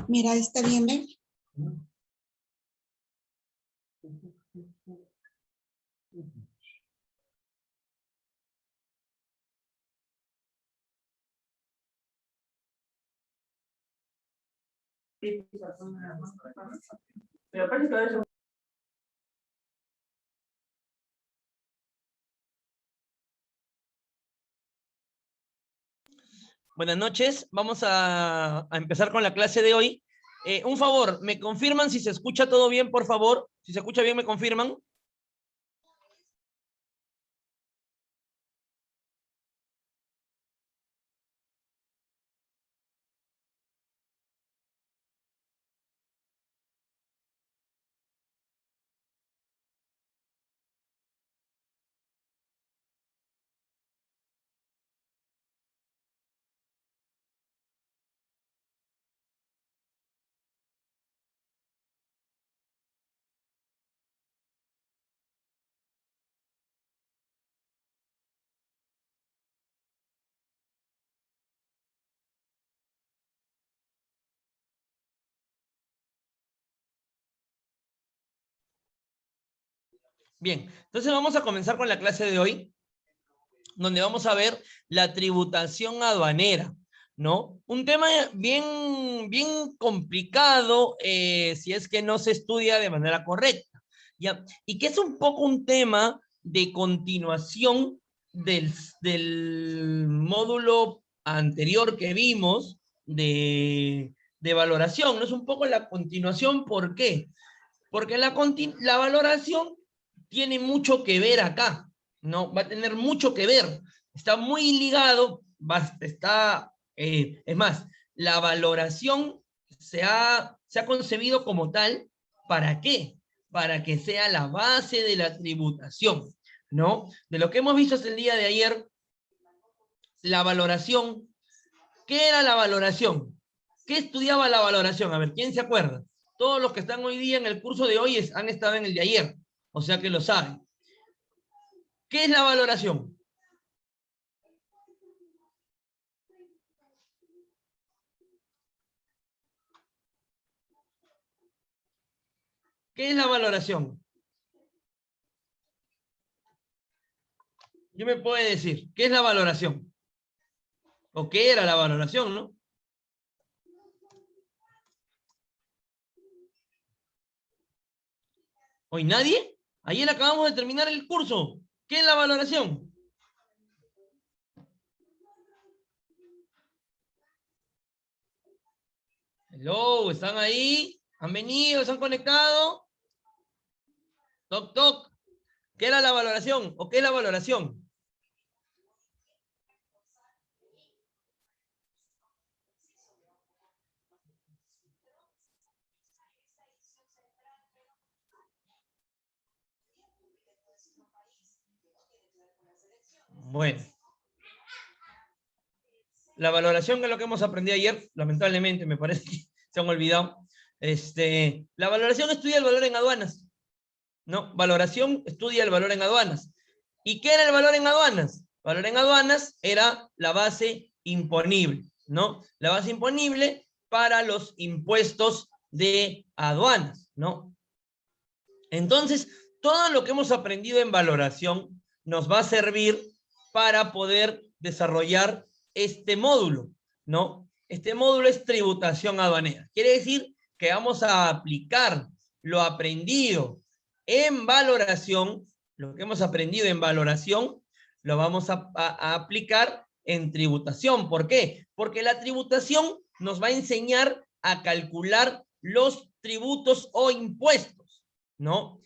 Mira, está bien, ¿ven? Buenas noches, vamos a empezar con la clase de hoy. Un favor, ¿me confirman si se escucha todo bien, por favor? Si se escucha bien, ¿me confirman? Bien, entonces vamos a comenzar con la clase de hoy, donde vamos a ver la tributación aduanera, ¿no? Un tema bien complicado si es que no se estudia de manera correcta, ¿ya? Y que es un poco un tema de continuación del módulo anterior que vimos de valoración, ¿no? Es un poco la continuación, ¿por qué? Porque la valoración tiene mucho que ver acá, ¿no? Va a tener mucho que ver. Está muy ligado, es más, la valoración se ha concebido como tal, ¿para qué? Para que sea la base de la tributación, ¿no? De lo que hemos visto hasta el día de ayer, la valoración. ¿Qué era la valoración? ¿Qué estudiaba la valoración? A ver, ¿quién se acuerda? Todos los que están hoy día en el curso de hoy han estado en el de ayer, o sea que lo saben. ¿Qué es la valoración? ¿Qué es la valoración? Yo me puedo decir, ¿qué es la valoración? ¿O qué era la valoración, no? ¿Hoy nadie? Ayer acabamos de terminar el curso. ¿Qué es la valoración? Hello, ¿están ahí? ¿Han venido? ¿Se han conectado? Toc, toc. ¿Qué era la valoración? ¿O qué es la valoración? Bueno, la valoración es lo que hemos aprendido ayer, lamentablemente, me parece que se han olvidado. La valoración estudia el valor en aduanas, ¿no? Valoración estudia el valor en aduanas. ¿Y qué era el valor en aduanas? Valor en aduanas era la base imponible, ¿no? La base imponible para los impuestos de aduanas, ¿no? Entonces, todo lo que hemos aprendido en valoración nos va a servir para poder desarrollar este módulo, ¿no? Este módulo es tributación aduanera. Quiere decir que vamos a aplicar lo aprendido en valoración, lo que hemos aprendido en valoración, lo vamos a aplicar en tributación. ¿Por qué? Porque la tributación nos va a enseñar a calcular los tributos o impuestos, ¿no?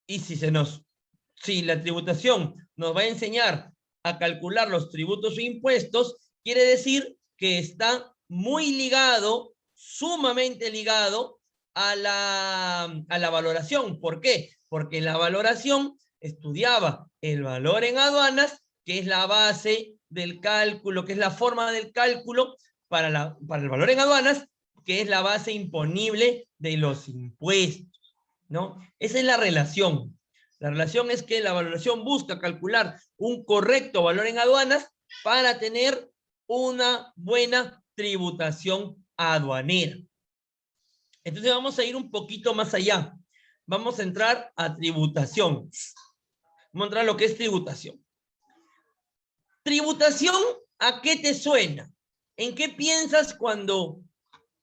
Y si la tributación nos va a enseñar a calcular los tributos o impuestos, quiere decir que está muy ligado, sumamente ligado a la valoración. ¿Por qué? Porque la valoración estudiaba el valor en aduanas, que es la base del cálculo, que es la forma del cálculo para el valor en aduanas, que es la base imponible de los impuestos, ¿no? Esa es la relación. La relación es que la valoración busca calcular un correcto valor en aduanas para tener una buena tributación aduanera. Entonces vamos a ir un poquito más allá. Vamos a entrar a tributación. Vamos a entrar a lo que es tributación. Tributación, ¿a qué te suena? ¿En qué piensas cuando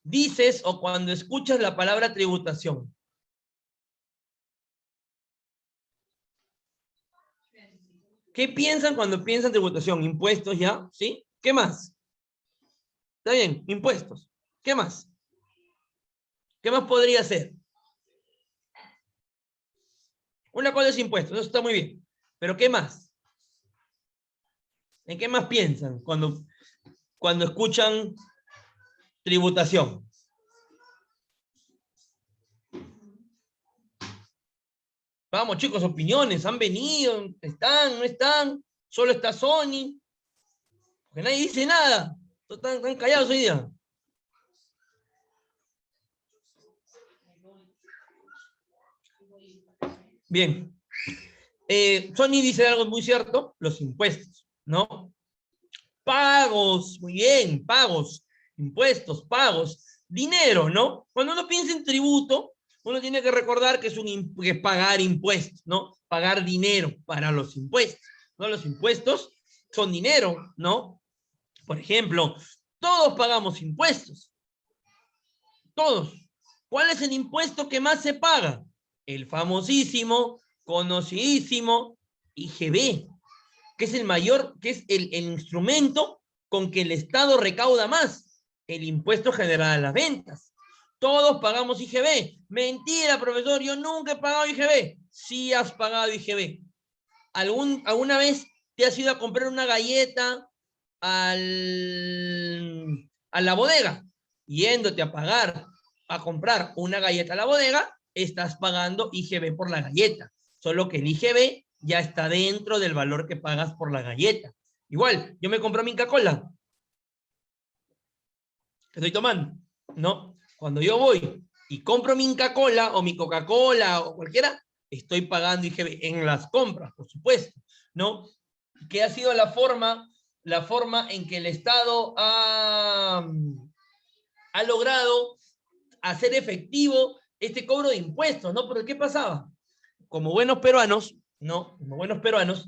dices o cuando escuchas la palabra tributación? ¿Qué piensan cuando piensan tributación? Impuestos, ¿ya? ¿Sí? ¿Qué más? Está bien, impuestos. ¿Qué más? ¿Qué más podría ser? Una cosa es impuestos, eso está muy bien. Pero ¿qué más? ¿En qué más piensan cuando escuchan tributación? Vamos, chicos, opiniones. ¿Han venido? ¿Están? ¿No están? ¿Solo está Sony? Porque nadie dice nada. Están callados hoy día. Bien. Sony dice algo muy cierto, los impuestos, ¿no? Pagos, muy bien, pagos, impuestos, pagos, dinero, ¿no? Cuando uno piensa en tributo, uno tiene que recordar que que es pagar impuestos, ¿no? Pagar dinero para los impuestos, ¿no? Los impuestos son dinero, ¿no? Por ejemplo, todos pagamos impuestos, todos. ¿Cuál es el impuesto que más se paga? El famosísimo, conocidísimo IGB, que es el mayor, que es el instrumento con que el Estado recauda más, el impuesto general a las ventas. Todos pagamos IGB. Mentira, profesor, yo nunca he pagado IGB. Sí has pagado IGB. ¿Alguna vez te has ido a comprar una galleta a la bodega? Yéndote a comprar una galleta a la bodega, estás pagando IGB por la galleta. Solo que el IGB ya está dentro del valor que pagas por la galleta. Igual, yo me compro mi Coca-Cola. ¿Qué estoy tomando? ¿No? Cuando yo voy y compro mi Coca-Cola o mi Coca-Cola o cualquiera, estoy pagando IGB en las compras, por supuesto, ¿no? Que ha sido la forma en que el Estado ha logrado hacer efectivo este cobro de impuestos, ¿no? Porque ¿qué pasaba? Como buenos peruanos, ¿no? Como buenos peruanos,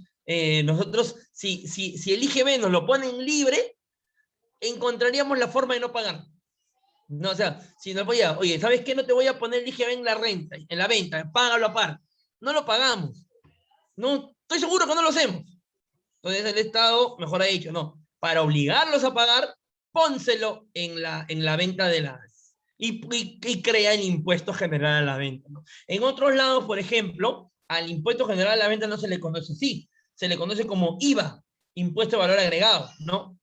nosotros, si el IGB nos lo ponen libre, encontraríamos la forma de no pagar. No, o sea, si no voy a, oye, ¿sabes qué? No te voy a poner el IGB en la renta, en la venta, págalo aparte. No lo pagamos. No, estoy seguro que no lo hacemos. Entonces el Estado, mejor ha dicho, no, para obligarlos a pagar, pónselo en la venta de las... Y crea el impuesto general a la venta, ¿no? En otros lados, por ejemplo, al impuesto general a la venta no se le conoce así, se le conoce como IVA, impuesto de valor agregado, ¿no?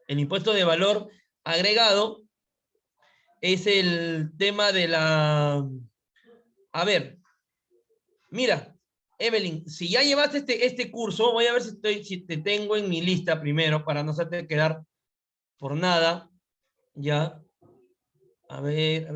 El impuesto de valor agregado es el tema de la... A ver, mira, Evelyn, si ya llevaste este curso, voy a ver si te tengo en mi lista primero para no hacerte quedar por nada. Ya. A ver.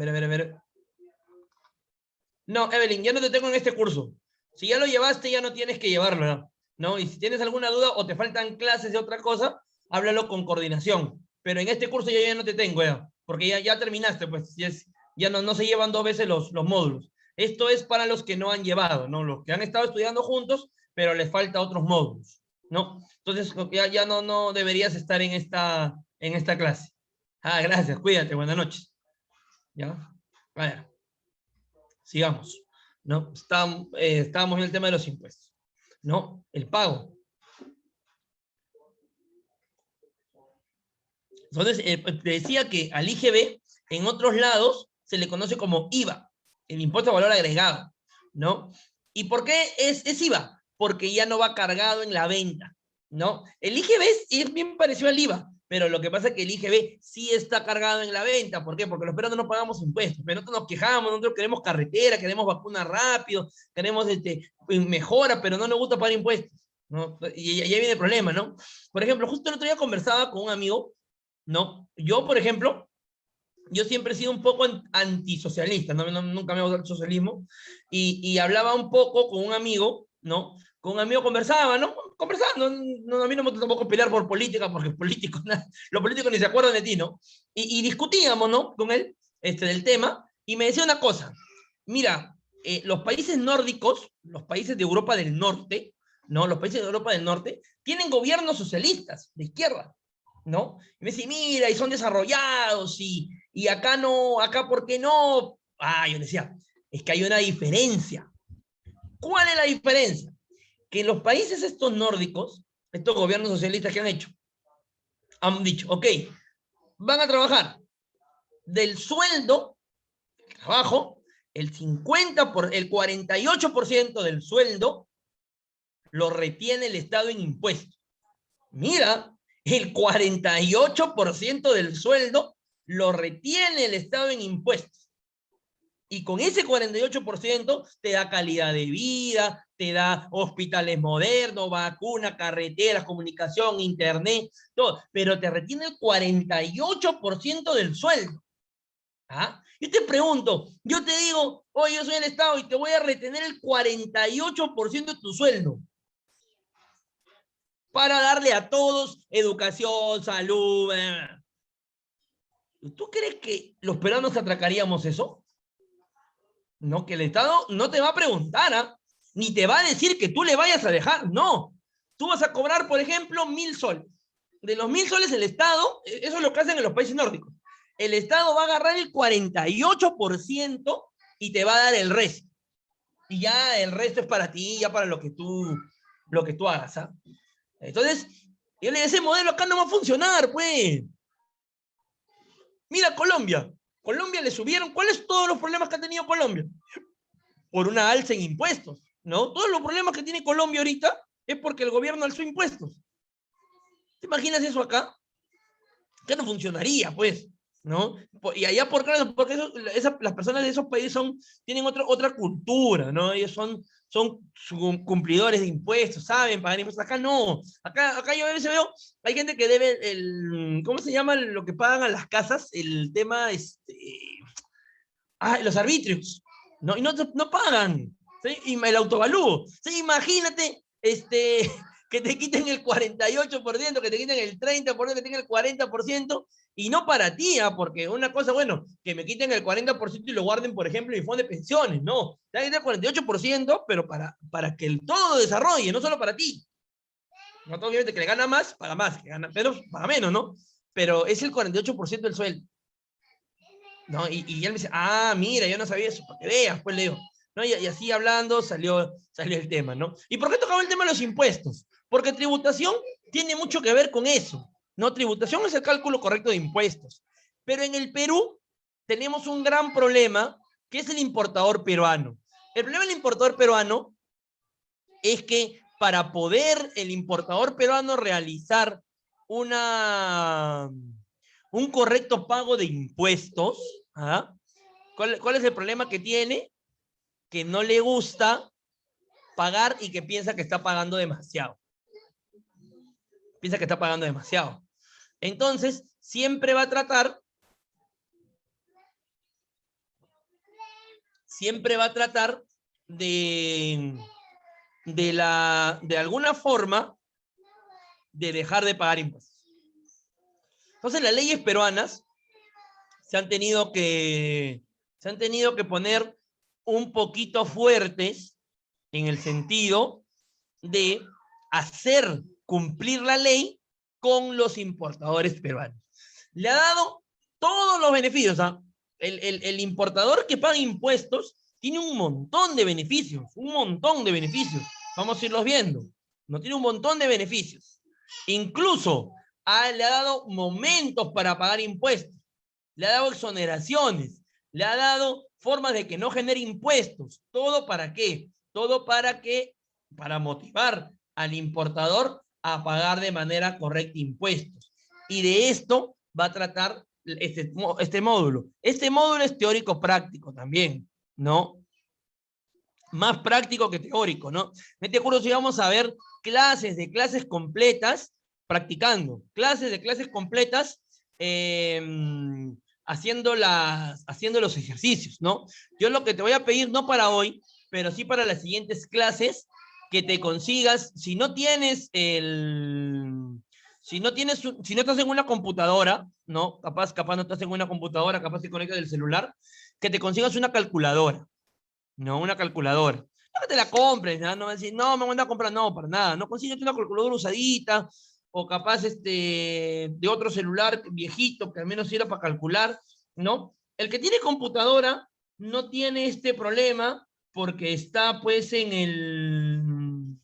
No, Evelyn, ya no te tengo en este curso. Si ya lo llevaste, ya no tienes que llevarlo, ¿no? Y si tienes alguna duda o te faltan clases de otra cosa, háblalo con coordinación. Pero en este curso ya no te tengo, ya, porque ya terminaste, pues ya no se llevan dos veces los módulos. Esto es para los que no han llevado, ¿no? Los que han estado estudiando juntos, pero les falta otros módulos, ¿no? Entonces ya no deberías estar en esta clase. Ah, gracias, cuídate, buenas noches. ¿Ya? Vaya, sigamos, ¿no? Estábamos en el tema de los impuestos, ¿no? El pago. Entonces, te decía que al IGB, en otros lados, se le conoce como IVA, el impuesto de valor agregado, ¿no? ¿Y por qué es IVA? Porque ya no va cargado en la venta, ¿no? El IGB es bien parecido al IVA, pero lo que pasa es que el IGB sí está cargado en la venta. ¿Por qué? Porque los peruanos no pagamos impuestos, pero nosotros nos quejamos, nosotros queremos carretera, queremos vacunas rápido, queremos mejora, pero no nos gusta pagar impuestos, ¿no? Y ahí viene el problema, ¿no? Por ejemplo, justo el otro día conversaba con un amigo, ¿no? Yo, por ejemplo, yo siempre he sido un poco antisocialista, nunca me ha gustado el socialismo, y hablaba un poco con un amigo, ¿no? Con un amigo conversaba, ¿no? Conversando, a mí no me gusta tampoco pelear por política, porque políticos, los políticos ni se acuerdan de ti, ¿no? Y discutíamos, ¿no? Con él, del tema, Y me decía una cosa, mira, los países nórdicos, los países de Europa del Norte, ¿no? Los países de Europa del Norte tienen gobiernos socialistas de izquierda, ¿no? Y me decía, mira, y son desarrollados, y acá no, acá ¿por qué no? Ah, yo decía, es que hay una diferencia. ¿Cuál es la diferencia? Que en los países estos nórdicos, estos gobiernos socialistas que han hecho, han dicho, ok, van a trabajar del sueldo, el trabajo, el 48% del sueldo lo retiene el Estado en impuestos. Mira, el 48% del sueldo lo retiene el Estado en impuestos. Y con ese 48% te da calidad de vida, te da hospitales modernos, vacunas, carreteras, comunicación, internet, todo. Pero te retiene el 48% del sueldo. ¿Ah? Yo te pregunto, yo te digo, oye, yo soy el Estado y te voy a retener el 48% de tu sueldo para darle a todos educación, salud. ¿Tú crees que los peruanos atracaríamos eso? No, que el Estado no te va a preguntar, ¿eh? Ni te va a decir que tú le vayas a dejar, no. Tú vas a cobrar, por ejemplo, 1.000 soles. De los 1.000 soles el Estado, eso es lo que hacen en los países nórdicos, el Estado va a agarrar el 48% y te va a dar el resto. Y ya el resto es para ti, ya para lo que tú hagas, ¿ah? Entonces, yo le decía, ese modelo acá no va a funcionar, pues. Mira Colombia. Colombia le subieron. ¿Cuáles son todos los problemas que ha tenido Colombia? Por una alza en impuestos, ¿no? Todos los problemas que tiene Colombia ahorita es porque el gobierno alzó impuestos. ¿Te imaginas eso acá? Ya no funcionaría, pues, ¿no? Y allá, porque las personas de esos países tienen otra cultura, ¿no? Ellos son cumplidores de impuestos, saben pagar impuestos. Acá no. Acá yo a veces veo, hay gente que debe ¿cómo se llama lo que pagan a las casas? El tema, los arbitrios, ¿no? Y no pagan, ¿sí? Y el autovalúo. ¿Sí? Imagínate, que te quiten el 48%, que te quiten el 30%, que te quiten el 40%, y no para ti, ¿eh? Porque una cosa, bueno, que me quiten el 40% y lo guarden, por ejemplo, en mi fondo de pensiones, no. Te van a quitar el 48%, pero para que el todo desarrolle, no solo para ti. No, obviamente que le gana más, paga más, que gana menos, paga menos, ¿no? Pero es el 48% del sueldo. ¿No? Y él me dice, ah, mira, yo no sabía eso, para que veas, pues Leo. ¿No? Y así hablando salió el tema, ¿no? ¿Y por qué tocaba el tema de los impuestos? Porque tributación tiene mucho que ver con eso, ¿no? Tributación es el cálculo correcto de impuestos. Pero en el Perú tenemos un gran problema, que es el importador peruano. El problema del importador peruano es que para poder el importador peruano realizar un correcto pago de impuestos, ¿ah? ¿Cuál es el problema que tiene? Que no le gusta pagar y que piensa que está pagando demasiado. Piensa que está pagando demasiado. Entonces, siempre va a tratar de alguna forma de dejar de pagar impuestos. Entonces, las leyes peruanas se han tenido que poner un poquito fuertes en el sentido de hacer cumplir la ley con los importadores peruanos. Le ha dado todos los beneficios. ¿Ah? El importador que paga impuestos tiene un montón de beneficios, Vamos a irlos viendo. No tiene un montón de beneficios. Incluso le ha dado momentos para pagar impuestos. Le ha dado exoneraciones. Le ha dado formas de que no genere impuestos. ¿Todo para qué? Todo para motivar al importador a pagar de manera correcta impuestos. Y de esto va a tratar este módulo. Este módulo es teórico-práctico también, ¿no? Más práctico que teórico, ¿no? En este curso sí vamos a ver clases completas practicando, clases de clases completas haciendo los ejercicios, ¿no? Yo lo que te voy a pedir, no para hoy, pero sí para las siguientes clases, que te consigas, si no tienes Si no estás en una computadora, ¿no? Capaz no estás en una computadora, capaz te conectas del celular, que te consigas una calculadora, ¿no? Una calculadora. No que te la compres, ¿no? No vas a decir, no, me voy a comprar, no, para nada. No consigues una calculadora usadita, o capaz de otro celular viejito, que al menos sirva para calcular, ¿no? El que tiene computadora no tiene este problema porque está pues está en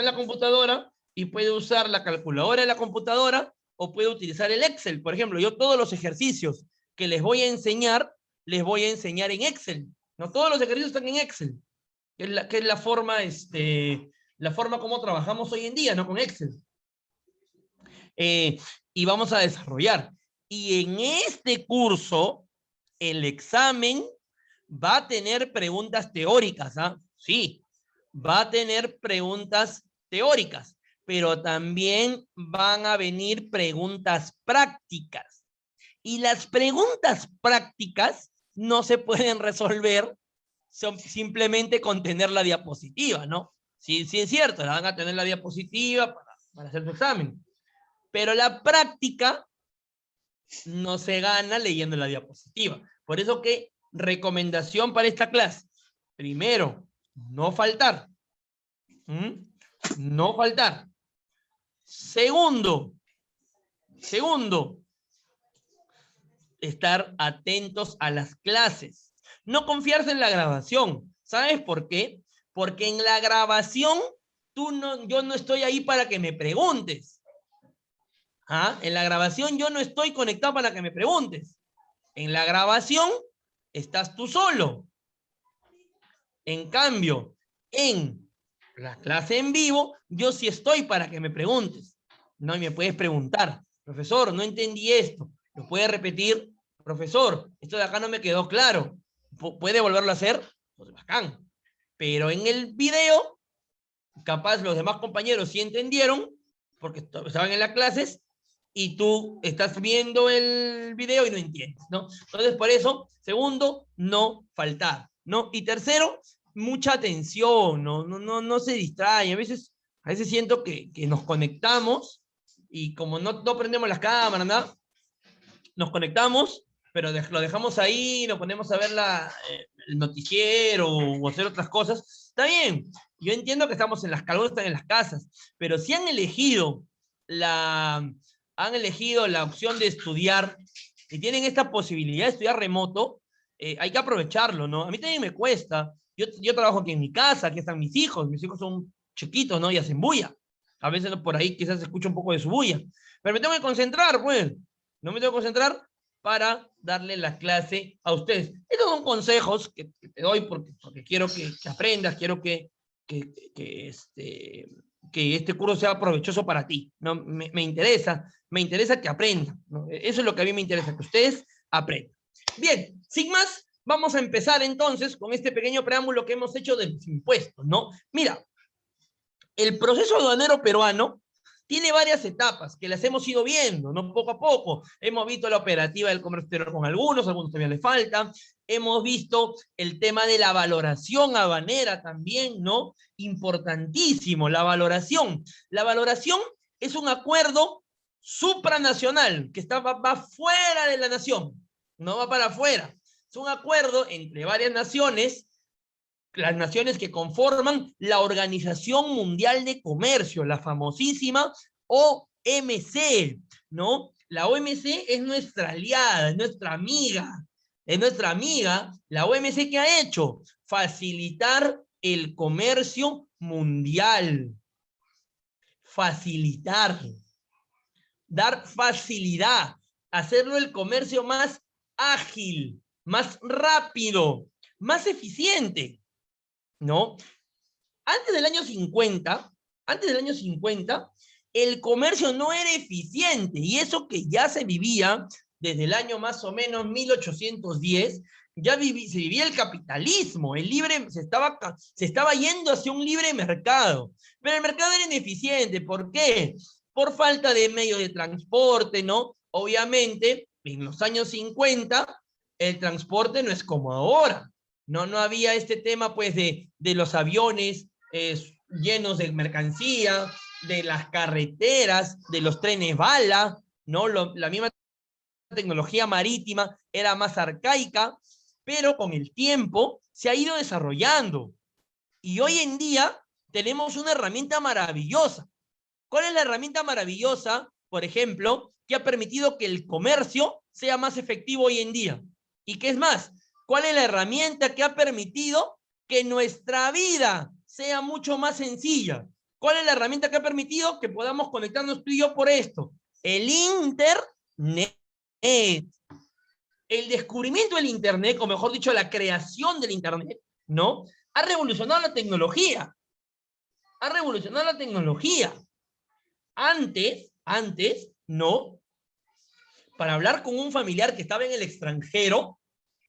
la computadora y puede usar la calculadora de la computadora o puede utilizar el Excel. Por ejemplo, yo todos los ejercicios que les voy a enseñar en Excel. No todos los ejercicios están en Excel, que es la forma como trabajamos hoy en día, ¿no? Con Excel. Y vamos a desarrollar. Y en este curso, el examen va a tener preguntas teóricas, ¿ah? Sí, va a tener preguntas teóricas, pero también van a venir preguntas prácticas. Y las preguntas prácticas no se pueden resolver simplemente con tener la diapositiva, ¿no? Sí, sí es cierto, la van a tener la diapositiva para hacer su examen. Pero la práctica no se gana leyendo la diapositiva. Por eso que recomendación para esta clase. Primero, no faltar. No faltar. Segundo, estar atentos a las clases. No confiarse en la grabación. ¿Sabes por qué? Porque en la grabación yo no estoy ahí para que me preguntes. ¿Ah? En la grabación yo no estoy conectado para que me preguntes. En la grabación estás tú solo. En cambio, en la clase en vivo, yo sí estoy para que me preguntes. No, y me puedes preguntar, profesor, no entendí esto. ¿Lo puede repetir? Profesor, esto de acá no me quedó claro. ¿Puede volverlo a hacer? Pues bacán. Pero en el video, capaz los demás compañeros sí entendieron, porque estaban en las clases, y tú estás viendo el video y no entiendes, ¿no? Entonces, por eso, segundo, no faltar, ¿no? Y tercero, mucha atención, no se distrae. A veces siento que nos conectamos y como no prendemos las cámaras, nada, nos conectamos, pero lo dejamos ahí, nos ponemos a ver el noticiero o hacer otras cosas. Está bien, yo entiendo que estamos algunos están en las casas, pero si han elegido la opción de estudiar y tienen esta posibilidad de estudiar remoto, hay que aprovecharlo, ¿no? A mí también me cuesta. Yo trabajo aquí en mi casa, aquí están mis hijos son chiquitos, ¿no? Y hacen bulla. A veces por ahí quizás se escucha un poco de su bulla. Pero me tengo que concentrar, pues. No me tengo que concentrar para darle la clase a ustedes. Estos son consejos que te doy porque quiero que aprendas, quiero que este curso sea provechoso para ti. ¿No? Me interesa que aprendan, ¿no? Eso es lo que a mí me interesa, que ustedes aprendan. Bien, sin más, vamos a empezar entonces con este pequeño preámbulo que hemos hecho de los impuestos, ¿no? Mira, el proceso aduanero peruano tiene varias etapas que las hemos ido viendo, ¿no? Poco a poco. Hemos visto la operativa del comercio exterior con algunos todavía le faltan. Hemos visto el tema de la valoración aduanera también, ¿no? Importantísimo, la valoración. La valoración es un acuerdo supranacional que va fuera de la nación, no va para afuera. Es un acuerdo entre varias naciones, las naciones que conforman la Organización Mundial de Comercio, la famosísima OMC, ¿no? La OMC es nuestra aliada, es nuestra amiga. Es nuestra amiga. La OMC, ¿qué ha hecho? Facilitar el comercio mundial. Facilitar. Dar facilidad. Hacerlo el comercio más ágil, más rápido, más eficiente, ¿no? Antes del año 50, el comercio no era eficiente, y eso que ya se vivía desde el año más o menos 1810, ya se vivía el capitalismo, se estaba yendo hacia un libre mercado, pero el mercado era ineficiente. ¿Por qué? Por falta de medios de transporte, ¿no? Obviamente, en los años 50, el transporte no es como ahora. No había este tema, pues, de los aviones llenos de mercancía, de las carreteras, de los trenes bala, ¿no? La misma tecnología marítima era más arcaica, pero con el tiempo se ha ido desarrollando. Y hoy en día tenemos una herramienta maravillosa. ¿Cuál es la herramienta maravillosa, por ejemplo, que ha permitido que el comercio sea más efectivo hoy en día? ¿Y qué es más? ¿Cuál es la herramienta que ha permitido que nuestra vida sea mucho más sencilla? ¿Cuál es la herramienta que ha permitido que podamos conectarnos tú y yo por esto? El Internet. El descubrimiento del Internet, o mejor dicho, la creación del Internet, ¿no? Ha revolucionado la tecnología. Ha revolucionado la tecnología. Antes, no. Para hablar con un familiar que estaba en el extranjero,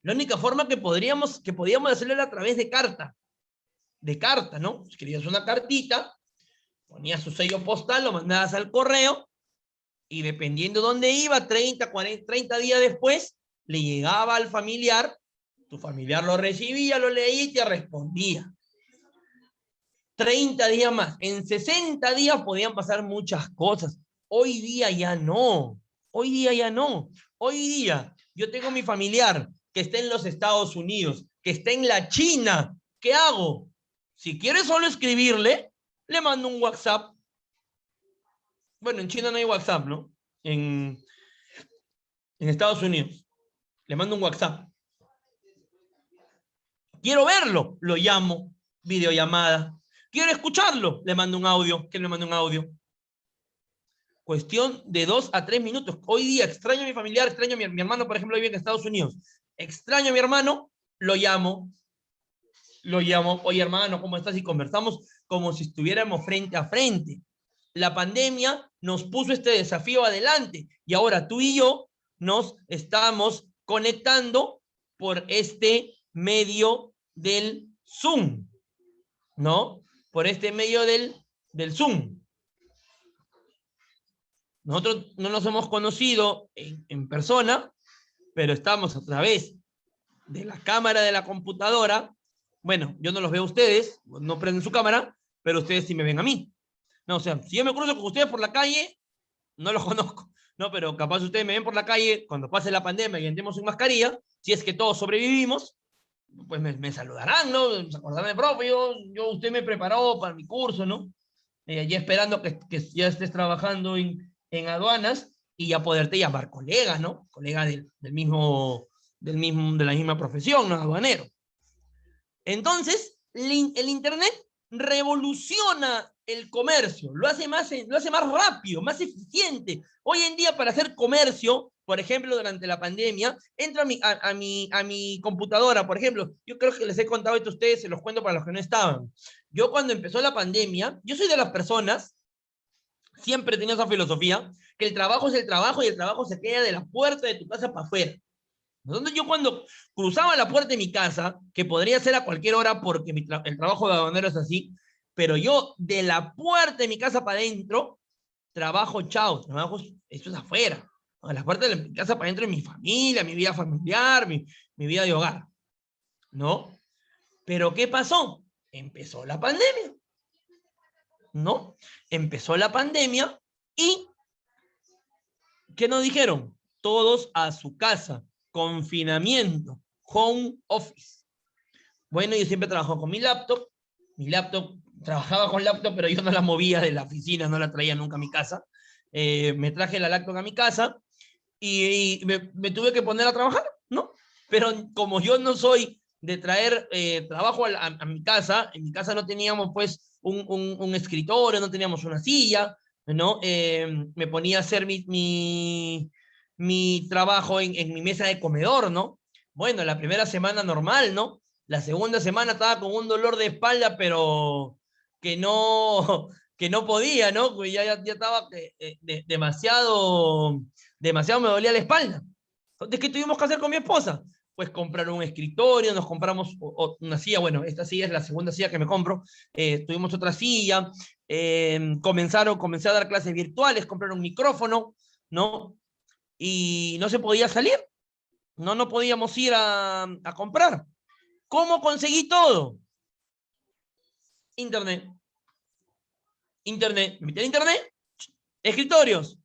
la única forma que podíamos hacerlo era a través de carta. De carta, ¿no? Escribías una cartita, ponías su sello postal, lo mandabas al correo, y dependiendo de dónde iba, 30, 40, 30 días después, le llegaba al familiar, tu familiar lo recibía, lo leía y te respondía. 30 días más. En 60 días podían pasar muchas cosas. Hoy día ya no. Hoy día ya no. Hoy día yo tengo mi familiar que está en los Estados Unidos, que está en la China. ¿Qué hago? Si quiere solo escribirle, le mando un WhatsApp. Bueno, en China no hay WhatsApp, ¿no? En Estados Unidos. Le mando un WhatsApp. Quiero verlo, lo llamo, videollamada. Quiero escucharlo, le mando un audio, que le mando un audio. Cuestión de 2 a 3 minutos. Hoy día extraño a mi familiar, extraño a mi hermano, por ejemplo, vive en Estados Unidos. Extraño a mi hermano, lo llamo, oye hermano, ¿cómo estás? Y conversamos como si estuviéramos frente a frente. La pandemia nos puso este desafío adelante y ahora tú y yo nos estamos conectando por este medio del Zoom, ¿no? Por este medio del Zoom. Nosotros no nos hemos conocido en persona, pero estamos a través de la cámara de la computadora. Bueno, yo no los veo a ustedes, no prenden su cámara, pero ustedes sí me ven a mí. No, o sea, si yo me cruzo con ustedes por la calle, no los conozco, no, pero capaz ustedes me ven por la calle cuando pase la pandemia y entremos sin mascarilla, si es que todos sobrevivimos, pues me saludarán, ¿no? Se acordarán de profe, usted me preparó para mi curso, ¿no? Ya esperando que ya estés trabajando en aduanas y ya poderte llamar colega, ¿no? Colega de la misma profesión, ¿no? Aduanero. Entonces, el Internet revoluciona el comercio, lo hace más rápido, más eficiente. Hoy en día, para hacer comercio, por ejemplo, durante la pandemia, entro a mi computadora, por ejemplo, yo creo que les he contado esto a ustedes, se los cuento para los que no estaban. Yo cuando empezó la pandemia, yo soy de las personas, siempre he tenido esa filosofía, que el trabajo es el trabajo y el trabajo se queda de la puerta de tu casa para afuera. Entonces yo cuando cruzaba la puerta de mi casa, que podría ser a cualquier hora porque el trabajo de aduanero es así, pero yo de la puerta de mi casa para adentro, trabajo, chao, trabajo, esto es afuera. A la puerta de mi casa para adentro es mi familia, mi vida familiar, mi vida de hogar, ¿no? Pero ¿qué pasó? Empezó la pandemia, ¿no? Empezó la pandemia y ¿qué nos dijeron? Todos a su casa, confinamiento, home office. Bueno, yo siempre trabajo con mi laptop, trabajaba con laptop, pero yo no la movía de la oficina, no la traía nunca a mi casa. Me traje la laptop a mi casa y me tuve que poner a trabajar, ¿no? Pero como yo no soy de traer trabajo a mi casa, en mi casa no teníamos pues un escritorio, no teníamos una silla, ¿no? Me ponía a hacer mi trabajo en mi mesa de comedor, ¿no? Bueno, la primera semana normal, ¿no? La segunda semana estaba con un dolor de espalda, pero que no, que no podía, ¿no? Pues ya estaba demasiado me dolía la espalda. Entonces, ¿qué tuvimos que hacer con mi esposa? Pues comprar un escritorio, nos compramos una silla, bueno, esta silla es la segunda silla que me compro, tuvimos otra silla, comencé a dar clases virtuales, comprar un micrófono, ¿no? Y no se podía salir, no podíamos ir a comprar. ¿Cómo conseguí todo? Internet. Internet, me metí al internet, escritorios,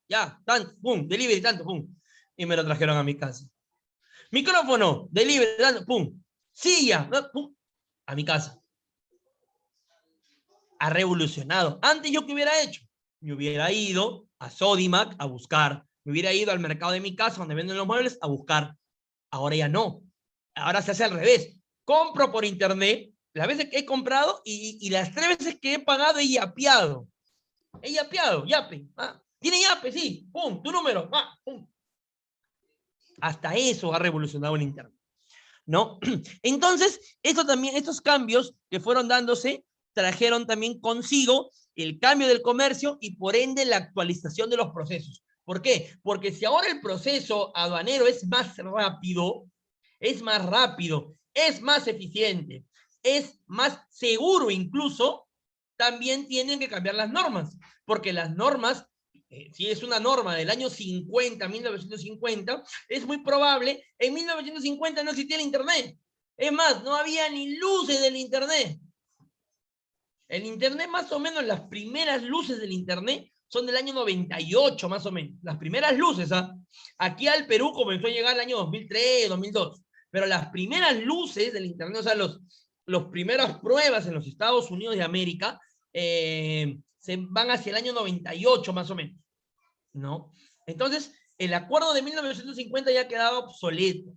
ya, tanto, pum, delivery, tanto, pum. Y me lo trajeron a mi casa. Micrófono, delivery, tanto, pum. Silla, pum, a mi casa. Ha revolucionado. Antes, ¿yo qué hubiera hecho? Me hubiera ido a Sodimac a buscar. Me hubiera ido al mercado de mi casa, donde venden los muebles, a buscar. Ahora ya no. Ahora se hace al revés. Compro por internet las veces que he comprado y las 3 veces que he pagado he yapeado. He yapeado, yape. Tiene yape, sí. Pum, tu número. Pum. Hasta eso ha revolucionado el internet, ¿no? Entonces, esto también, estos cambios que fueron dándose trajeron también consigo el cambio del comercio y por ende la actualización de los procesos. ¿Por qué? Porque si ahora el proceso aduanero es más rápido, es más eficiente, es más seguro incluso, también tienen que cambiar las normas, porque las normas, si es una norma del año 50, 1950, es muy probable, en 1950 no existía el internet. Es más, no había ni luces del internet. El internet, más o menos, las primeras luces del internet son del año 98, más o menos. Las primeras luces, aquí al Perú comenzó a llegar el año 2003, 2002. Pero las primeras luces del internet, o sea, los primeras pruebas en los Estados Unidos de América, se van hacia el año 98, más o menos, ¿no? Entonces, el acuerdo de 1950 ya quedaba obsoleto.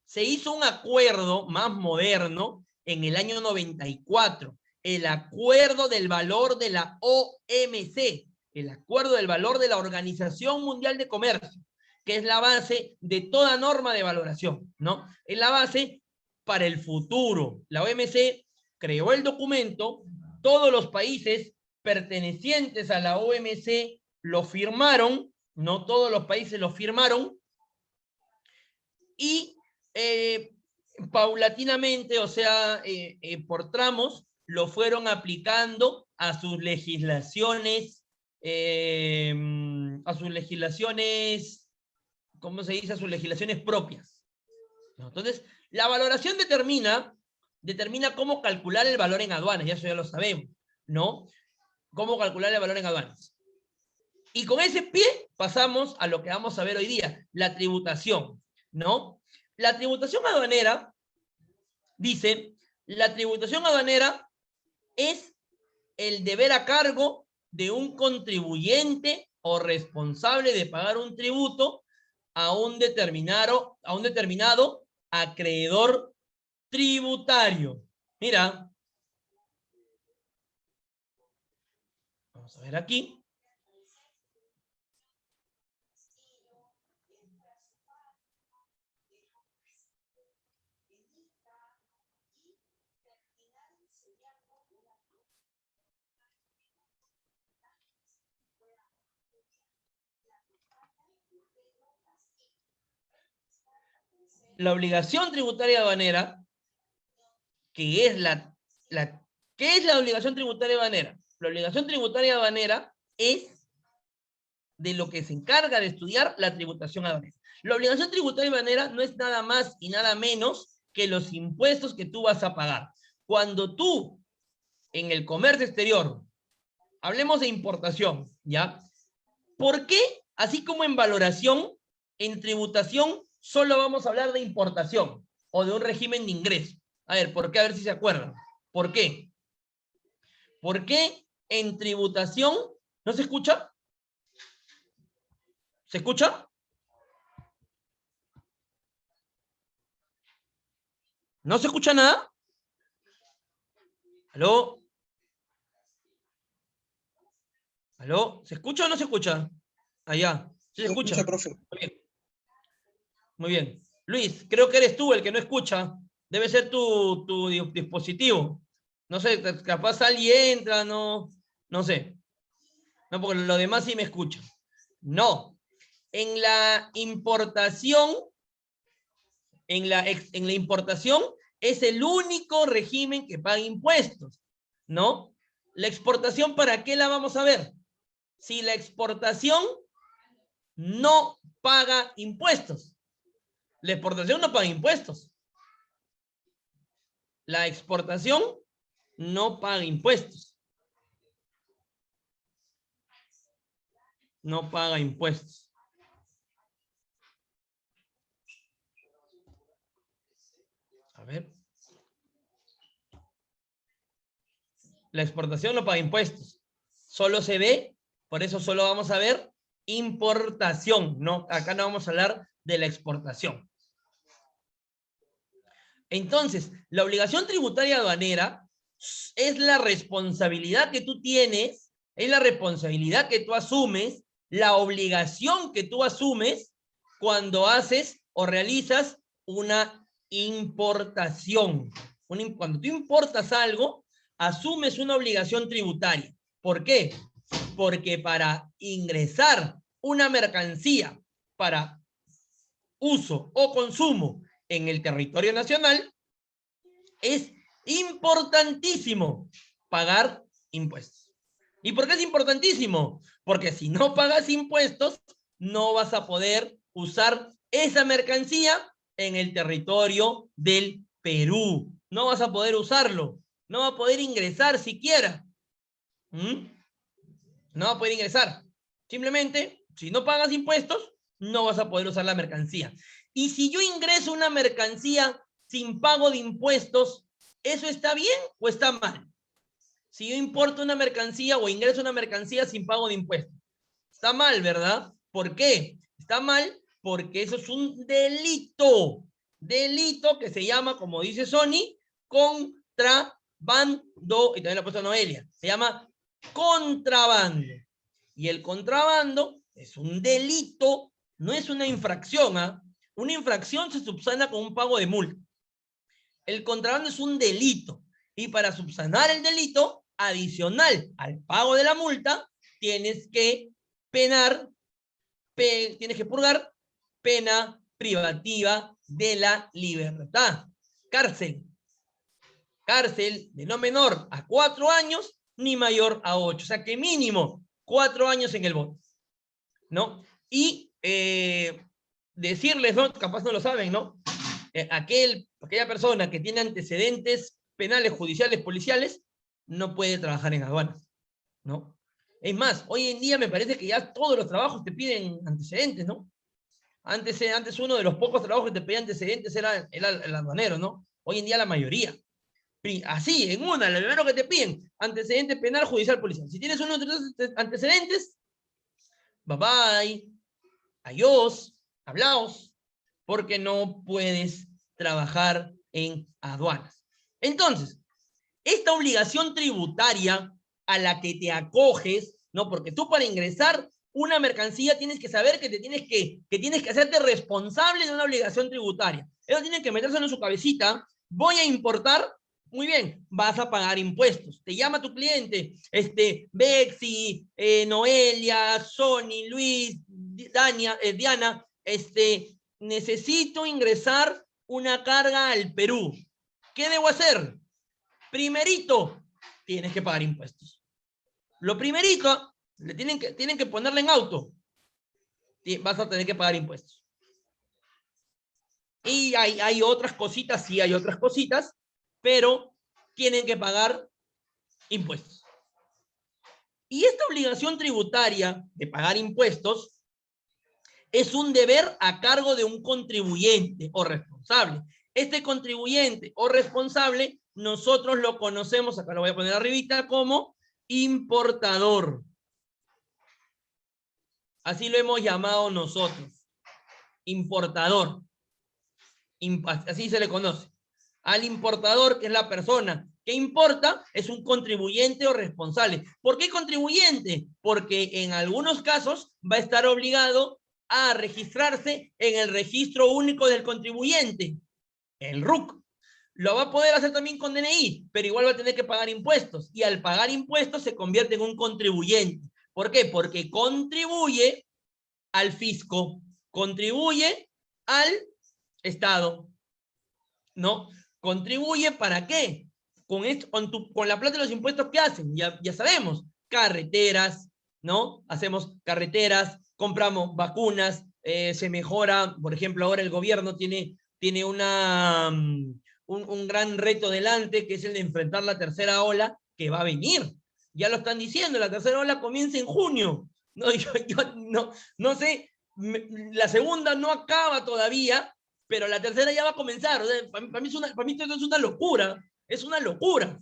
Se hizo un acuerdo más moderno en el año 94, el acuerdo del valor de la OMC, el acuerdo del valor de la Organización Mundial de Comercio, que es la base de toda norma de valoración, ¿no? Es la base para el futuro. La OMC creó el documento, todos los países pertenecientes a la OMC lo firmaron, no todos los países lo firmaron, y paulatinamente, o sea, por tramos, lo fueron aplicando a sus legislaciones, ¿cómo se dice? A sus legislaciones propias, ¿no? Entonces, la valoración determina cómo calcular el valor en aduanas, ya eso ya lo sabemos, ¿no? Cómo calcular el valor en aduanas. Y con ese pie pasamos a lo que vamos a ver hoy día, la tributación, ¿no? La tributación aduanera, dice, la tributación aduanera es el deber a cargo de un contribuyente o responsable de pagar un tributo a un determinado acreedor tributario. Mira, vamos a ver aquí. La obligación tributaria aduanera, que es ¿qué es la obligación tributaria aduanera? La obligación tributaria aduanera es de lo que se encarga de estudiar la tributación aduanera. La obligación tributaria aduanera no es nada más y nada menos que los impuestos que tú vas a pagar. Cuando tú, en el comercio exterior, hablemos de importación, ¿ya? ¿Por qué, así como en valoración, en tributación, solo vamos a hablar de importación o de un régimen de ingreso? A ver, ¿por qué? A ver si se acuerdan. ¿Por qué? ¿Por qué en tributación no se escucha? ¿Se escucha? ¿No se escucha nada? ¿Aló? ¿Aló? ¿Se escucha o no se escucha? Allá. ¿Sí se escucha? Escucha, profe. Muy bien. Muy bien. Luis, creo que eres tú el que no escucha. Debe ser tu dispositivo. No sé, capaz alguien entra, no sé. No, porque lo demás sí me escucha. No. En la importación, en la importación es el único régimen que paga impuestos, ¿no? La exportación, ¿para qué la vamos a ver? Si la exportación no paga impuestos. La exportación no paga impuestos. La exportación no paga impuestos. no paga impuestos. A ver. La exportación no paga impuestos. Solo se ve, por eso solo vamos a ver importación, ¿no? Acá no vamos a hablar de la exportación. Entonces, la obligación tributaria aduanera es la responsabilidad que tú tienes, es la responsabilidad que tú asumes, la obligación que tú asumes cuando haces o realizas una importación. Cuando tú importas algo, asumes una obligación tributaria. ¿Por qué? Porque para ingresar una mercancía para uso o consumo en el territorio nacional, es importantísimo pagar impuestos. ¿Y por qué es importantísimo? Porque si no pagas impuestos, no vas a poder usar esa mercancía en el territorio del Perú. No vas a poder usarlo. No va a poder ingresar siquiera. No va a poder ingresar. Simplemente, si no pagas impuestos, no vas a poder usar la mercancía. Y si yo ingreso una mercancía sin pago de impuestos, ¿eso está bien o está mal? Si yo importo una mercancía o ingreso una mercancía sin pago de impuestos. Está mal, ¿verdad? ¿Por qué? Está mal porque eso es un delito. Delito que se llama, como dice Sony, contrabando. Y también lo ha puesto Noelia. Se llama contrabando. Y el contrabando es un delito, no es una infracción. ¿Ah? Una infracción se subsana con un pago de multa. El contrabando es un delito. Y para subsanar el delito, adicional al pago de la multa, tienes que tienes que purgar pena privativa de la libertad. Cárcel. Cárcel de no menor a 4 años ni mayor a 8. O sea que mínimo 4 años en el bote. ¿No? Y decirles, ¿no? Capaz no lo saben, ¿no? Aquella persona que tiene antecedentes penales, judiciales, policiales, no puede trabajar en aduanas, ¿no? Es más, hoy en día me parece que ya todos los trabajos te piden antecedentes, ¿no? Antes uno de los pocos trabajos que te pedía antecedentes era el aduanero, ¿no? Hoy en día la mayoría. Así, en una, lo primero que te piden, antecedente penal, judicial, policial. Si tienes uno de esos antecedentes, bye bye, adiós, hablaos, porque no puedes trabajar en aduanas. Entonces, esta obligación tributaria a la que te acoges, ¿no? Porque tú para ingresar una mercancía tienes que saber que tienes que hacerte responsable de una obligación tributaria. Ellos tienen que metérselo en su cabecita. Voy a importar, muy bien, vas a pagar impuestos. Te llama tu cliente, Bexi, Noelia, Sony, Luis, Diana, necesito ingresar una carga al Perú. ¿Qué debo hacer? Primerito, tienes que pagar impuestos. Lo primerito, tienen que ponerle en auto. Vas a tener que pagar impuestos. Y hay otras cositas, sí hay otras cositas, pero tienen que pagar impuestos. Y esta obligación tributaria de pagar impuestos es un deber a cargo de un contribuyente o responsable. Este contribuyente o responsable, nosotros lo conocemos, acá lo voy a poner arribita, como importador. Así lo hemos llamado nosotros. Importador. Así se le conoce. Al importador, que es la persona que importa, es un contribuyente o responsable. ¿Por qué contribuyente? Porque en algunos casos va a estar obligado a registrarse en el registro único del contribuyente, el RUC. Lo va a poder hacer también con DNI, pero igual va a tener que pagar impuestos. Y al pagar impuestos se convierte en un contribuyente. ¿Por qué? Porque contribuye al fisco, contribuye al Estado, ¿no? ¿Contribuye para qué? Con la plata de los impuestos que hacen, ya sabemos, carreteras, ¿no? Hacemos carreteras, compramos vacunas, se mejora, por ejemplo, ahora el gobierno tiene un gran reto delante, que es el de enfrentar la tercera ola que va a venir. Ya lo están diciendo, la tercera ola comienza en junio. No, yo no sé, la segunda no acaba todavía, pero la tercera ya va a comenzar. O sea, para mí esto es una locura, es una locura.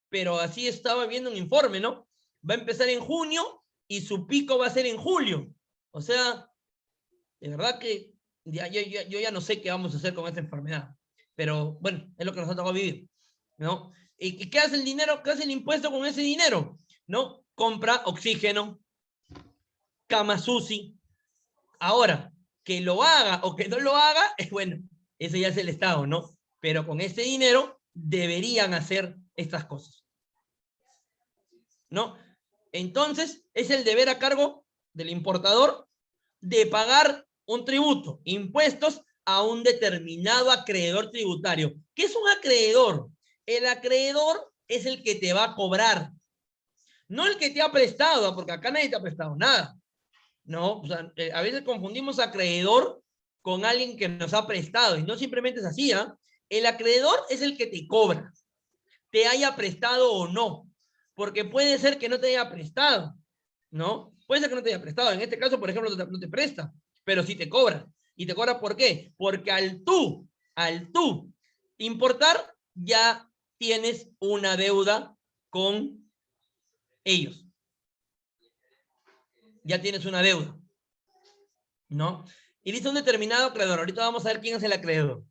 Pero así estaba viendo un informe, ¿no? Va a empezar en junio y su pico va a ser en julio. O sea, de verdad que yo ya no sé qué vamos a hacer con esta enfermedad. Pero bueno, es lo que nos ha tocado vivir, ¿no? ¿Y qué hace el dinero? ¿Qué hace el impuesto con ese dinero? ¿No? Compra oxígeno, camas UCI. Ahora, que lo haga o que no lo haga, es bueno, ese ya es el Estado, ¿no? Pero con ese dinero deberían hacer estas cosas, ¿no? Entonces, es el deber a cargo del importador de pagar un tributo, impuestos a un determinado acreedor tributario. ¿Qué es un acreedor? El acreedor es el que te va a cobrar, no el que te ha prestado, porque acá nadie te ha prestado nada. No, o sea, a veces confundimos acreedor con alguien que nos ha prestado y no simplemente es así, ¿eh? El acreedor es el que te cobra, te haya prestado o no, porque puede ser que no te haya prestado, ¿no? Puede ser que no te haya prestado. En este caso, por ejemplo, no te presta, pero sí te cobra. ¿Y te cobra por qué? Porque al tú importar, ya tienes una deuda con ellos. Ya tienes una deuda, ¿no? Y dice un determinado acreedor. Ahorita vamos a ver quién es el acreedor.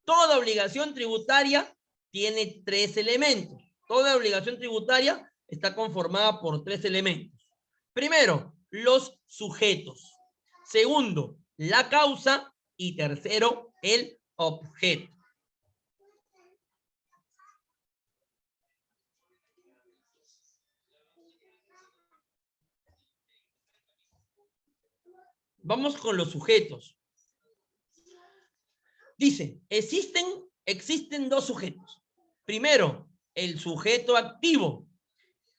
Toda obligación tributaria tiene tres elementos. Toda obligación tributaria está conformada por tres elementos. Primero, los sujetos. Segundo, la causa. Y tercero, el objeto. Vamos con los sujetos. Dice, existen dos sujetos. Primero, el sujeto activo.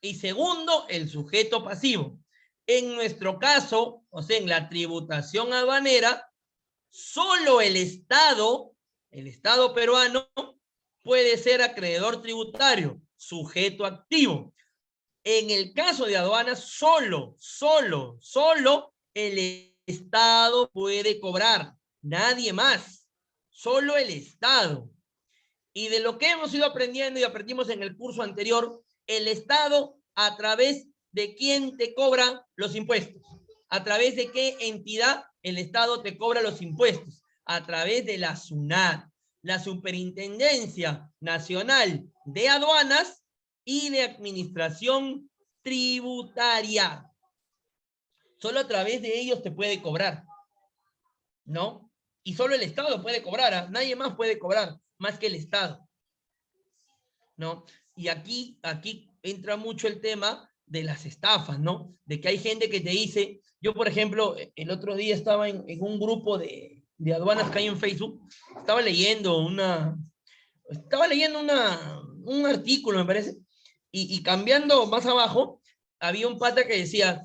Y segundo, el sujeto pasivo. En nuestro caso, o sea, en la tributación aduanera, solo el Estado peruano, puede ser acreedor tributario, sujeto activo. En el caso de aduanas, solo el Estado puede cobrar, nadie más, solo el Estado. Y de lo que hemos ido aprendiendo y aprendimos en el curso anterior, el Estado, a través de quién te cobra los impuestos, a través de qué entidad el Estado te cobra los impuestos, a través de la SUNAT, la Superintendencia Nacional de Aduanas y de Administración Tributaria. Solo a través de ellos te puede cobrar, ¿no? Y solo el Estado puede cobrar, ¿eh? Nadie más puede cobrar, más que el Estado, ¿no? Y aquí entra mucho el tema de las estafas, ¿no? De que hay gente que te dice, yo por ejemplo, el otro día estaba en un grupo de aduanas que hay en Facebook, estaba leyendo un artículo, me parece, y cambiando más abajo, había un pata que decía,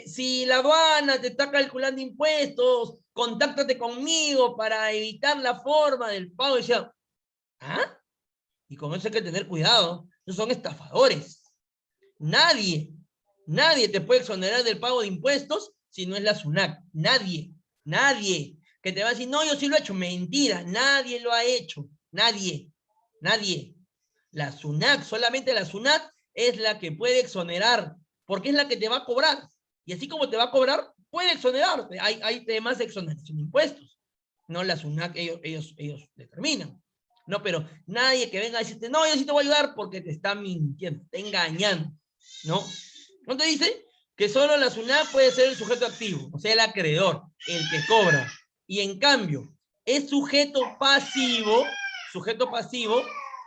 si la aduana te está calculando impuestos, contáctate conmigo para evitar la forma del pago. Y decía, ¿ah? Y con eso hay que tener cuidado, no son estafadores. Nadie te puede exonerar del pago de impuestos si no es la SUNAT. Nadie. Que te va a decir, no, yo sí lo he hecho. Mentira, nadie lo ha hecho. Nadie. La SUNAT, solamente la SUNAT es la que puede exonerar, porque es la que te va a cobrar. Y así como te va a cobrar, puede exonerarte. Hay temas de exoneración de impuestos. No, la SUNAT, ellos determinan. No, pero nadie que venga a decirte, no, yo sí te voy a ayudar porque te está mintiendo, te está engañando, ¿no? ¿No te dice? Que solo la SUNAT puede ser el sujeto activo, o sea, el acreedor, el que cobra. Y en cambio, es sujeto pasivo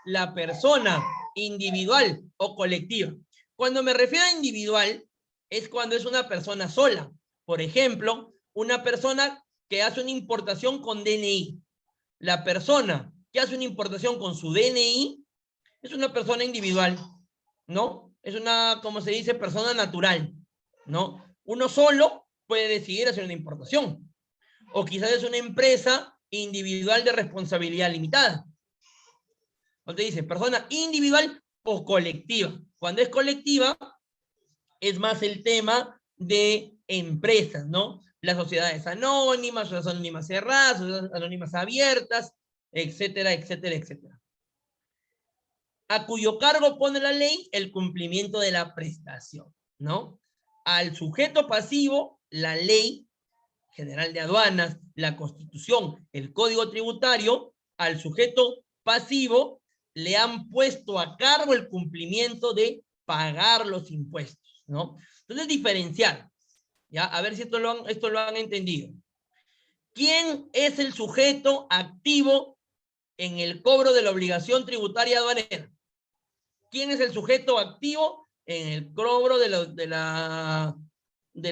la persona individual o colectiva. Cuando me refiero a individual, es cuando es una persona sola. Por ejemplo, una persona que hace una importación con DNI. La persona que hace una importación con su DNI es una persona individual, ¿no? Es una, como se dice, persona natural, ¿no? Uno solo puede decidir hacer una importación. O quizás es una empresa individual de responsabilidad limitada. Donde dice persona individual o colectiva. Cuando es colectiva, es más el tema de empresas, ¿no? Las sociedades anónimas, las anónimas cerradas, las anónimas abiertas, etcétera, etcétera, etcétera. A cuyo cargo pone la ley el cumplimiento de la prestación, ¿no? Al sujeto pasivo, la ley general de aduanas, la Constitución, el Código Tributario, al sujeto pasivo le han puesto a cargo el cumplimiento de pagar los impuestos, ¿no? Entonces, diferenciar, ¿ya? A ver si esto lo han entendido. ¿Quién es el sujeto activo en el cobro de la obligación tributaria aduanera? ¿Quién es el sujeto activo en el cobro de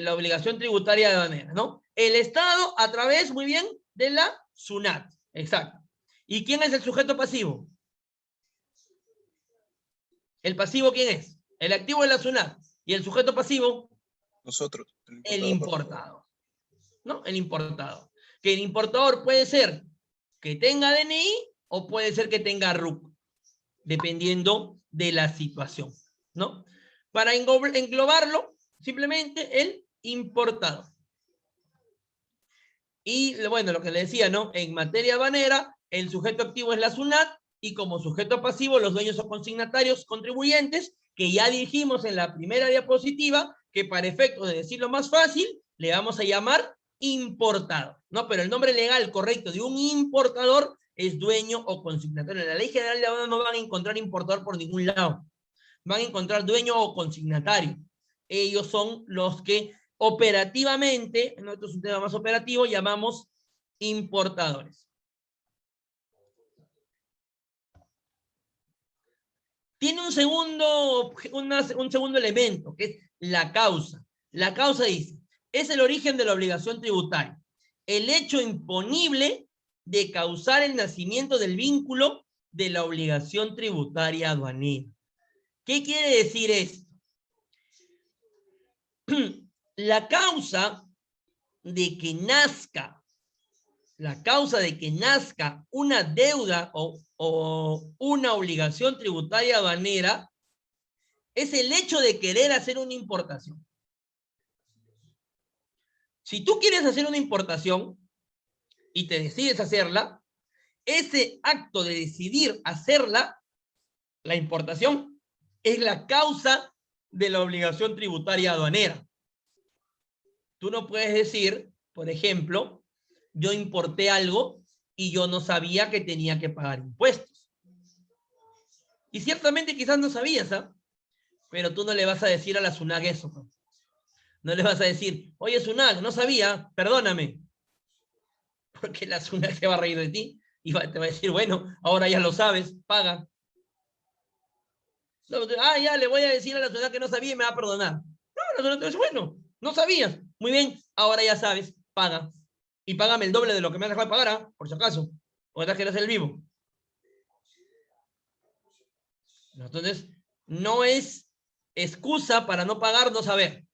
la obligación tributaria aduanera, ¿no? El Estado a través, muy bien, de la SUNAT. Exacto. ¿Y quién es el sujeto pasivo? ¿El pasivo quién es? El activo de la SUNAT. ¿Y el sujeto pasivo? Nosotros. El importado. ¿No? El importado. Que el importador puede ser que tenga DNI o puede ser que tenga RUC, dependiendo de la situación, ¿no? Para englobarlo, simplemente el importador. Y bueno, lo que le decía, ¿no? En materia aduanera, el sujeto activo es la SUNAT y como sujeto pasivo, los dueños o consignatarios contribuyentes, que ya dijimos en la primera diapositiva, que para efectos de decirlo más fácil, le vamos a llamar importador, ¿no? Pero el nombre legal correcto de un importador es dueño o consignatario. En la Ley General de Aduanas no van a encontrar importador por ningún lado. Van a encontrar dueño o consignatario. Ellos son los que operativamente, esto es un tema más operativo, llamamos importadores. Tiene un segundo elemento, que es la causa. La causa dice, es el origen de la obligación tributaria. El hecho imponible de causar el nacimiento del vínculo de la obligación tributaria aduanera. ¿Qué quiere decir esto? La causa de que nazca una deuda o una obligación tributaria aduanera es el hecho de querer hacer una importación. Si tú quieres hacer una importación y te decides hacerla, ese acto de decidir hacerla, la importación, es la causa de la obligación tributaria aduanera. Tú no puedes decir, por ejemplo, yo importé algo y yo no sabía que tenía que pagar impuestos. Y ciertamente quizás no sabías, ¿ah? Pero tú no le vas a decir a la SUNAG eso. No le vas a decir, oye SUNAG, no sabía, perdóname. Porque la SUNAG se va a reír de ti y te va a decir, bueno, ahora ya lo sabes, paga. Ya le voy a decir a la SUNAG que no sabía y me va a perdonar. No, la SUNAG te dice, bueno, no sabías. Muy bien, ahora ya sabes, paga. Y págame el doble de lo que me has dejado de pagar, ¿ah? Por si acaso. O te quieres el vivo. Entonces, no es excusa para no pagar, no saber.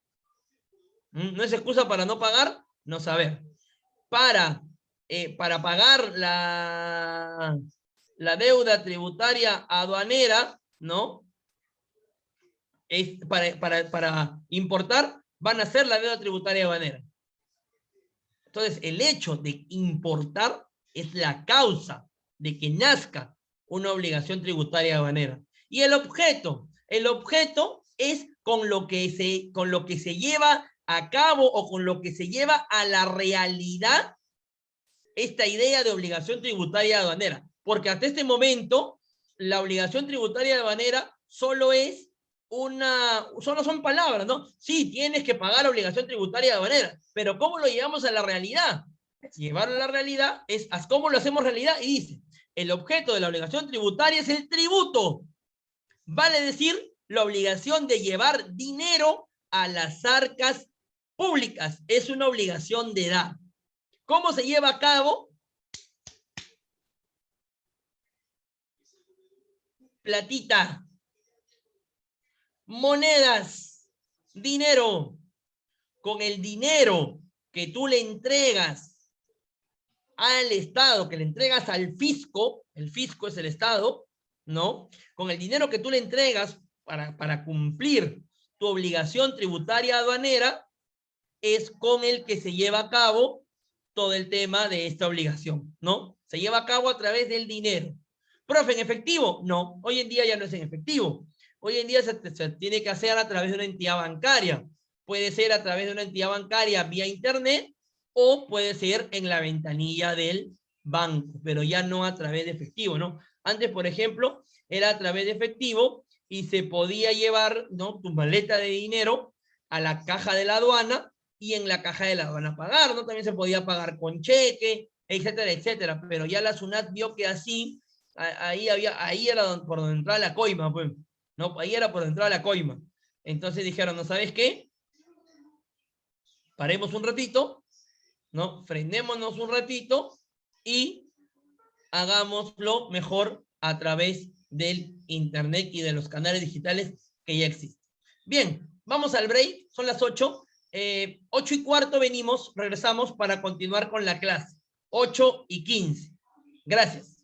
No es excusa para no pagar, no saber. Para pagar la deuda tributaria aduanera, ¿no? Es para importar, van a ser la deuda tributaria aduanera. Entonces, el hecho de importar es la causa de que nazca una obligación tributaria aduanera. Y el objeto es con lo que se lleva a cabo o con lo que se lleva a la realidad esta idea de obligación tributaria aduanera. Porque hasta este momento, la obligación tributaria aduanera solo son palabras, ¿no? Sí, tienes que pagar obligación tributaria aduanera, pero ¿cómo lo llevamos a la realidad? Llevarlo a la realidad es cómo lo hacemos realidad y dice, el objeto de la obligación tributaria es el tributo. Vale decir, la obligación de llevar dinero a las arcas públicas. Es una obligación de dar. ¿Cómo se lleva a cabo? Platita, monedas, dinero. Con el dinero que tú le entregas al Estado, que le entregas al fisco, el fisco es el Estado, ¿no? Con el dinero que tú le entregas para cumplir tu obligación tributaria aduanera, es con el que se lleva a cabo todo el tema de esta obligación, ¿no? Se lleva a cabo a través del dinero. Profe, ¿en efectivo? No, hoy en día ya no es en efectivo. Hoy en día se tiene que hacer a través de una entidad bancaria. Puede ser a través de una entidad bancaria vía internet o puede ser en la ventanilla del banco, pero ya no a través de efectivo, ¿no? Antes, por ejemplo, era a través de efectivo y se podía llevar, ¿no?, tu maleta de dinero a la caja de la aduana y en la caja de la aduana pagar, ¿no? También se podía pagar con cheque, etcétera, etcétera, pero ya la SUNAT vio que así, ahí era por donde entraba la coima, pues, ¿no? Ahí era por donde entraba la coima. Entonces dijeron, ¿no sabes qué? Paremos un ratito, ¿no? Frenémonos un ratito y hagámoslo mejor a través del internet y de los canales digitales que ya existen. Bien, vamos al break, son las 8. 8:15 venimos, regresamos para continuar con la clase. 8:15. Gracias.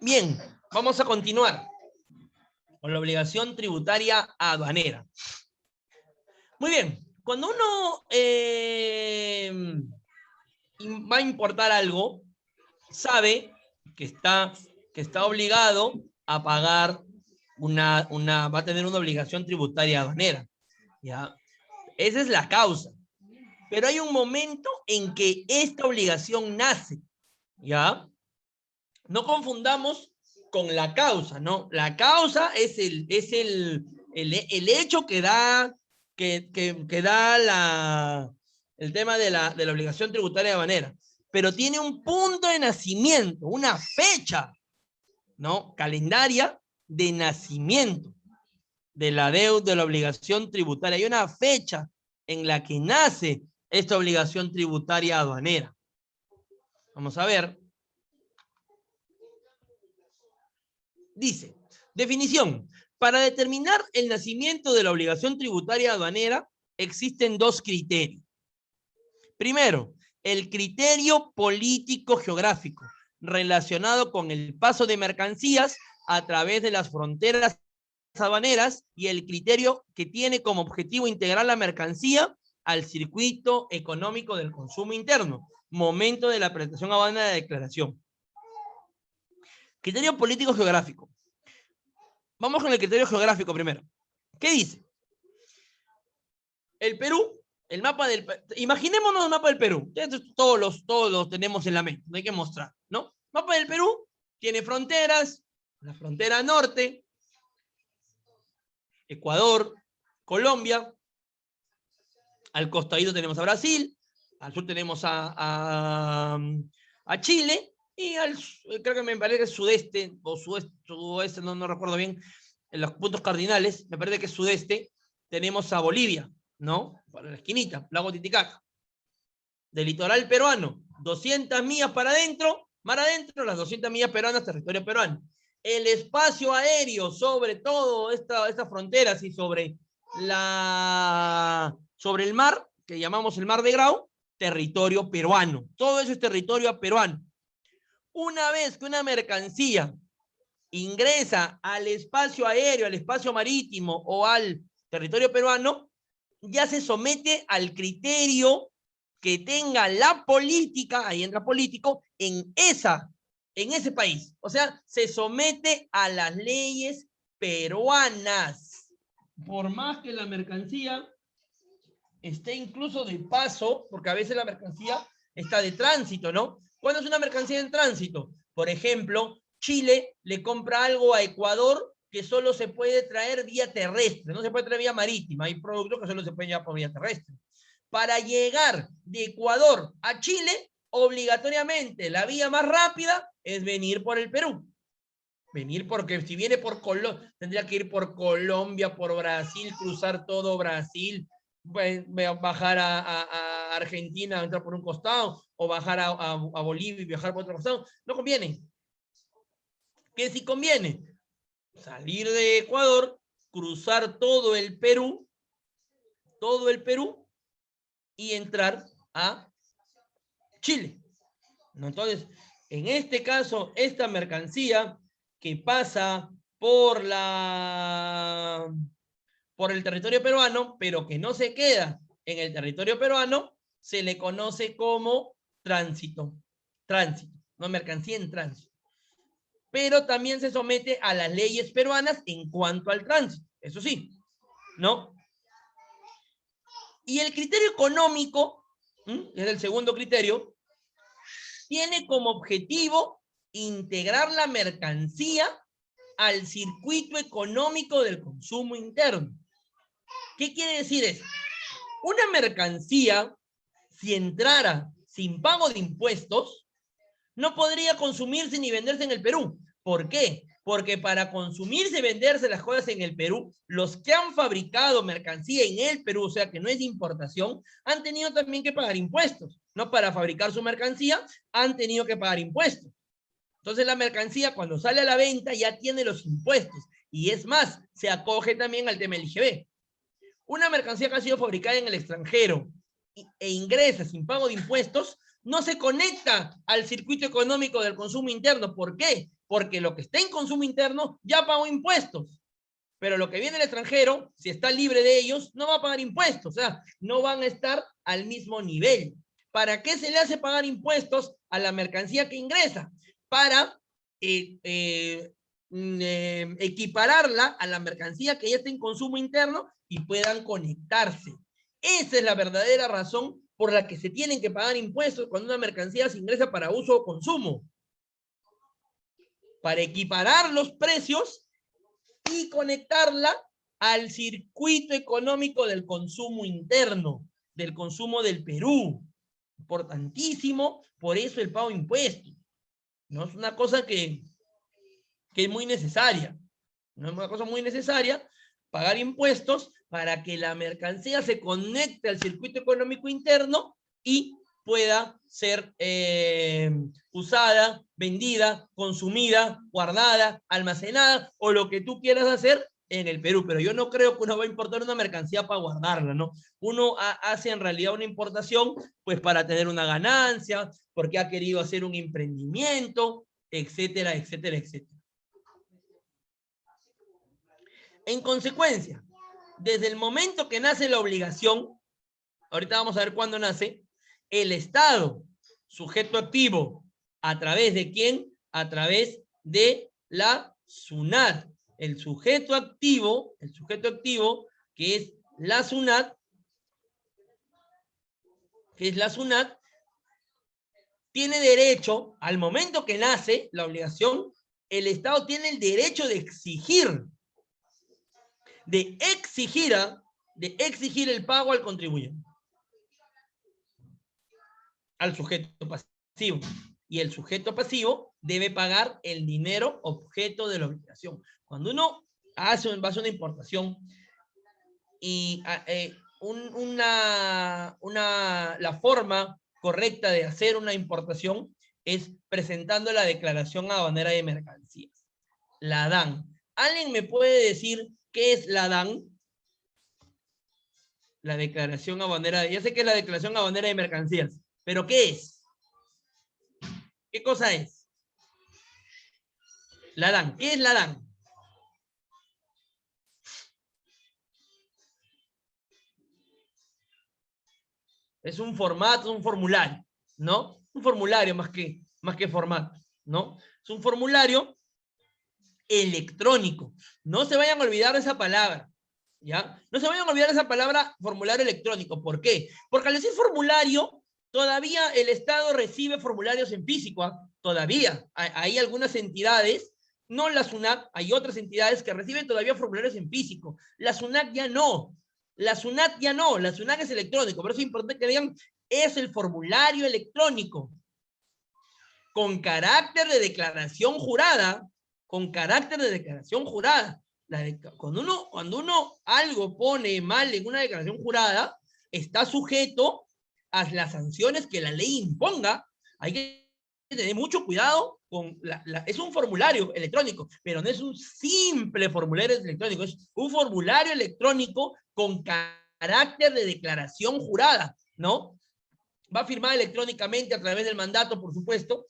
Bien, vamos a continuar con la obligación tributaria aduanera. Muy bien, cuando uno va a importar algo, sabe que está obligado a pagar va a tener una obligación tributaria aduanera, ¿ya? Esa es la causa. Pero hay un momento en que esta obligación nace, ¿ya? No confundamos con la causa, ¿no? La causa es el hecho que da, que da el tema de la obligación tributaria aduanera. Pero tiene un punto de nacimiento, una fecha, ¿no? Calendaria de nacimiento de la deuda, de la obligación tributaria. Hay una fecha en la que nace esta obligación tributaria aduanera. Vamos a ver. Dice, definición. Para determinar el nacimiento de la obligación tributaria aduanera, existen dos criterios. Primero, el criterio político-geográfico, relacionado con el paso de mercancías a través de las fronteras aduaneras, y el criterio que tiene como objetivo integrar la mercancía al circuito económico del consumo interno, momento de la presentación aduanera de la declaración. Criterio político-geográfico. Vamos con el criterio geográfico primero. ¿Qué dice? El Perú, el mapa del... Imaginémonos el mapa del Perú. Todos los tenemos en la mente, no hay que mostrar, ¿no? Mapa del Perú tiene fronteras, la frontera norte, Ecuador, Colombia, al costadito tenemos a Brasil, al sur tenemos a Chile, y creo que me parece que es sudeste, o sudeste, no recuerdo bien, en los puntos cardinales, me parece que es sudeste, tenemos a Bolivia, ¿no? Para la esquinita, lago Titicaca. Del litoral peruano, 200 millas para adentro, mar adentro, las 200 millas peruanas, territorio peruano. El espacio aéreo sobre todo estas fronteras y sobre el mar, que llamamos el mar de Grau, territorio peruano. Todo eso es territorio peruano. Una vez que una mercancía ingresa al espacio aéreo, al espacio marítimo o al territorio peruano, ya se somete al criterio que tenga la política, ahí entra político, en ese país. O sea, se somete a las leyes peruanas. Por más que la mercancía esté incluso de paso, porque a veces la mercancía está de tránsito, ¿no? ¿Cuándo es una mercancía en tránsito? Por ejemplo, Chile le compra algo a Ecuador que solo se puede traer vía terrestre, no se puede traer vía marítima. Hay productos que solo se pueden llevar por vía terrestre. Para llegar de Ecuador a Chile, obligatoriamente la vía más rápida es venir por el Perú. Venir porque si viene por Colombia, tendría que ir por Colombia, por Brasil, cruzar todo Brasil, bajar a Argentina, entrar por un costado, o bajar a Bolivia y viajar por otro costado. No conviene. ¿Qué sí conviene? Salir de Ecuador, cruzar todo el Perú, y entrar a Chile. Entonces, en este caso, esta mercancía que pasa por el territorio peruano, pero que no se queda en el territorio peruano, se le conoce como tránsito, no mercancía en tránsito. Pero también se somete a las leyes peruanas en cuanto al tránsito, eso sí, ¿no? Y el criterio económico, es el segundo criterio, tiene como objetivo integrar la mercancía al circuito económico del consumo interno. ¿Qué quiere decir eso? Una mercancía, si entrara sin pago de impuestos, no podría consumirse ni venderse en el Perú. ¿Por qué? Porque para consumirse y venderse las cosas en el Perú, los que han fabricado mercancía en el Perú, o sea que no es de importación, han tenido también que pagar impuestos. No, para fabricar su mercancía, han tenido que pagar impuestos. Entonces la mercancía cuando sale a la venta ya tiene los impuestos. Y es más, se acoge también al tema del IGB. Una mercancía que ha sido fabricada en el extranjero e ingresa sin pago de impuestos, no se conecta al circuito económico del consumo interno. ¿Por qué? porque lo que está en consumo interno ya pagó impuestos. Pero lo que viene del extranjero, si está libre de ellos, no va a pagar impuestos. O sea, no van a estar al mismo nivel. ¿Para qué se le hace pagar impuestos a la mercancía que ingresa? Para equipararla a la mercancía que ya está en consumo interno y puedan conectarse. Esa es la verdadera razón por la que se tienen que pagar impuestos cuando una mercancía se ingresa para uso o consumo. Para equiparar los precios y conectarla al circuito económico del consumo interno, del consumo del Perú. Importantísimo, por eso el pago de impuestos. No es una cosa que es muy necesaria. No es una cosa muy necesaria pagar impuestos para que la mercancía se conecte al circuito económico interno y pueda ser usada, vendida, consumida, guardada, almacenada o lo que tú quieras hacer en el Perú. Pero yo no creo que uno va a importar una mercancía para guardarla, ¿no? Uno hace en realidad una importación pues para tener una ganancia, porque ha querido hacer un emprendimiento, etcétera, etcétera, etcétera. En consecuencia, desde el momento que nace la obligación, ahorita vamos a ver cuándo nace, el Estado, sujeto activo, ¿a través de quién? A través de la SUNAT. El sujeto activo, que es la SUNAT, tiene derecho, al momento que nace la obligación, el Estado tiene el derecho de exigir el pago al contribuyente, al sujeto pasivo. Y el sujeto pasivo debe pagar el dinero objeto de la obligación. Cuando uno hace una importación y la forma correcta de hacer una importación es presentando la declaración aduanera de mercancías, la DAN. ¿Alguien me puede decir qué es la DAN? La declaración aduanera, ya sé que es la declaración aduanera de mercancías, pero ¿qué es? ¿Qué cosa es? La DAN. ¿Qué es la DAN? Es un formato, un formulario, ¿no? Un formulario más que formato, ¿no? Es un formulario electrónico. No se vayan a olvidar de esa palabra, ¿ya? No se vayan a olvidar de esa palabra formulario electrónico. ¿Por qué? Porque al decir formulario, todavía el Estado recibe formularios en físico, ¿eh? Todavía. Hay algunas entidades, no la SUNAT, hay otras entidades que reciben todavía formularios en físico. La SUNAT ya no. La SUNAT ya no. La SUNAT es electrónico. Por eso es importante que digan, es el formulario electrónico con carácter de declaración jurada, cuando uno algo pone mal en una declaración jurada, está sujeto a las sanciones que la ley imponga. Hay que tener mucho cuidado es un formulario electrónico, pero no es un simple formulario electrónico, es un formulario electrónico con carácter de declaración jurada, ¿no? Va firmada electrónicamente a través del mandato, por supuesto,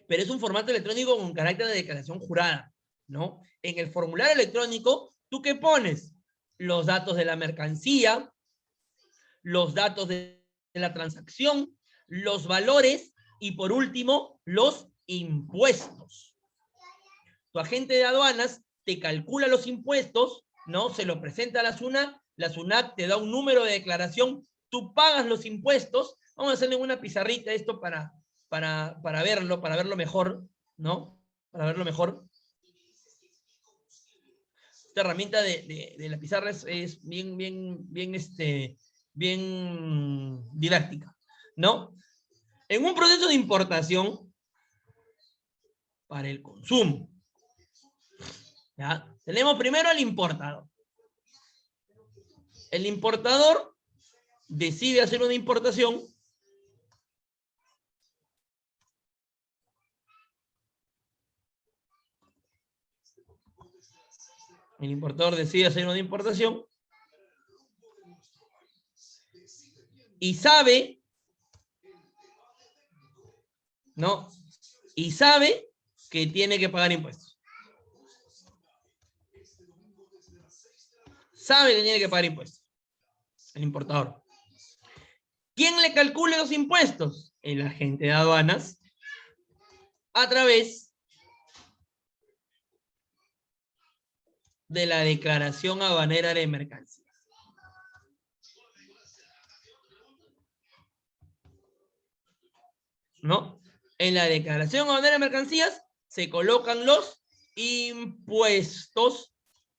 pero es un formato electrónico con carácter de declaración jurada, ¿no? En el formulario electrónico, ¿tú qué pones? Los datos de la mercancía, los datos de la transacción, los valores y por último, los impuestos. Tu agente de aduanas te calcula los impuestos, ¿no? Se lo presenta a la SUNAT te da un número de declaración, tú pagas los impuestos. Vamos a hacerle una pizarrita esto para verlo mejor, ¿no? Para verlo mejor. Esta herramienta de la pizarra es bien didáctica, ¿no? En un proceso de importación para el consumo, ¿ya? Tenemos primero al importador. El importador decide hacer una importación el importador decide hacer una importación y sabe, ¿no? Y sabe que tiene que pagar impuestos. Sabe que tiene que pagar impuestos. El importador. ¿Quién le calcula los impuestos? El agente de aduanas, a través de la declaración aduanera de mercancías. ¿No? En la declaración aduanera de mercancías se colocan los impuestos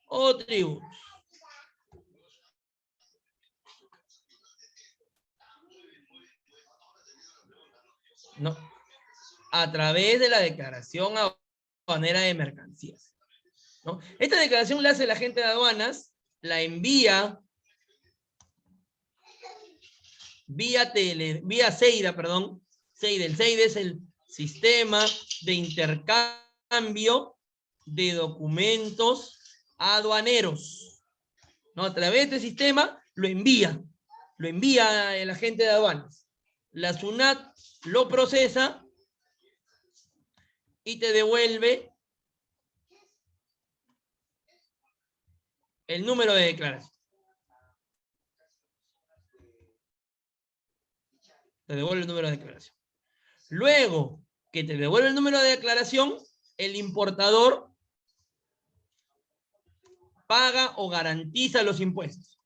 o tributos. ¿No? A través de la declaración aduanera de mercancías. ¿No? Esta declaración la hace el agente de aduanas, la envía vía CEIDA, perdón. CEIDA. El CEIDA es el sistema de intercambio de documentos aduaneros. ¿No? A través de este sistema lo envía el agente de aduanas. La SUNAT lo procesa y te devuelve el número de declaración. Te devuelve el número de declaración. Luego que te devuelve el número de declaración, el importador paga o garantiza los impuestos.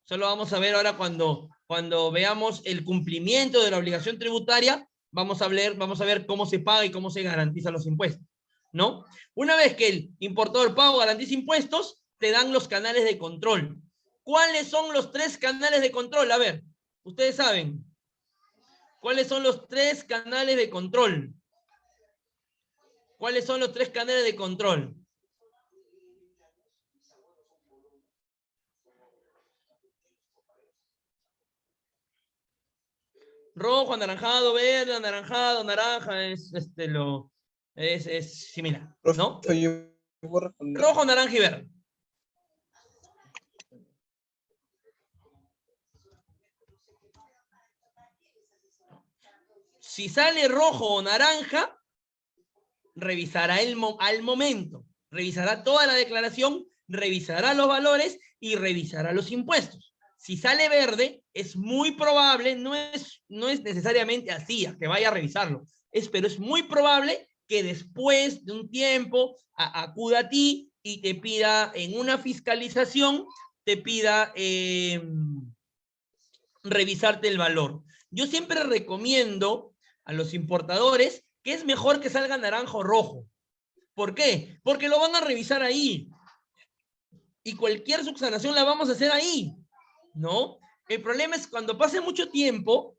Eso lo vamos a ver ahora cuando veamos el cumplimiento de la obligación tributaria. Vamos a ver cómo se paga y cómo se garantizan los impuestos, ¿no? Una vez que el importador paga o garantiza impuestos, te dan los canales de control. ¿Cuáles son los 3 canales de control? A ver, ustedes saben. ¿Cuáles son los 3 canales de control? ¿Cuáles son los 3 canales de control? Rojo, anaranjado, verde, anaranjado, naranja, es similar, ¿no? Rojo, naranja y verde. Si sale rojo o naranja, revisará al momento, revisará toda la declaración, revisará los valores y revisará los impuestos. Si sale verde, es muy probable, no es necesariamente así, a que vaya a revisarlo, pero es muy probable que después de un tiempo acuda a ti y te pida en una fiscalización, te pida revisarte el valor. Yo siempre recomiendo a los importadores que es mejor que salga naranja o rojo. ¿Por qué? Porque lo van a revisar ahí. Y cualquier subsanación la vamos a hacer ahí, ¿no? El problema es cuando pase mucho tiempo,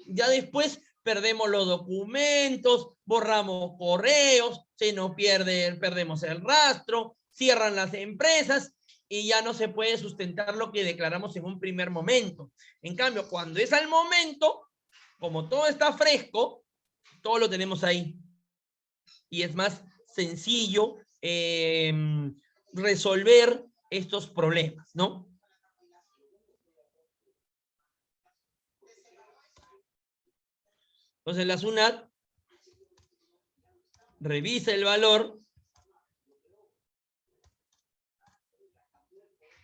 ya después perdemos los documentos, borramos correos, se nos perdemos el rastro, cierran las empresas y ya no se puede sustentar lo que declaramos en un primer momento. En cambio, cuando es al momento, como todo está fresco, todo lo tenemos ahí. Y es más sencillo resolver estos problemas, ¿no? Entonces la SUNAT revisa el valor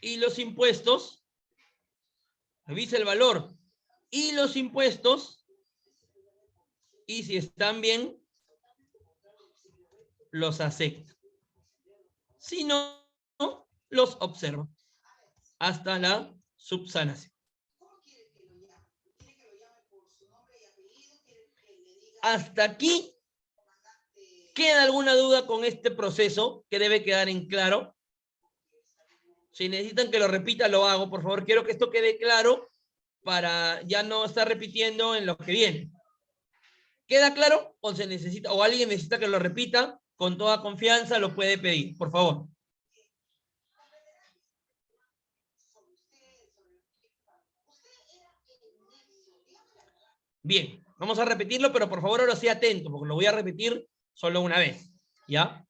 y los impuestos, revisa el valor y los impuestos, y si están bien, los acepta. Si no, los observa hasta la subsanación. Hasta aquí, ¿queda alguna duda con este proceso que debe quedar en claro? Si necesitan que lo repita, lo hago. Por favor, quiero que esto quede claro para ya no estar repitiendo en lo que viene. ¿Queda claro? O se necesita, o alguien necesita que lo repita, con toda confianza lo puede pedir, por favor. Bien, vamos a repetirlo, pero por favor ahora sí atento, porque lo voy a repetir solo una vez, ¿ya?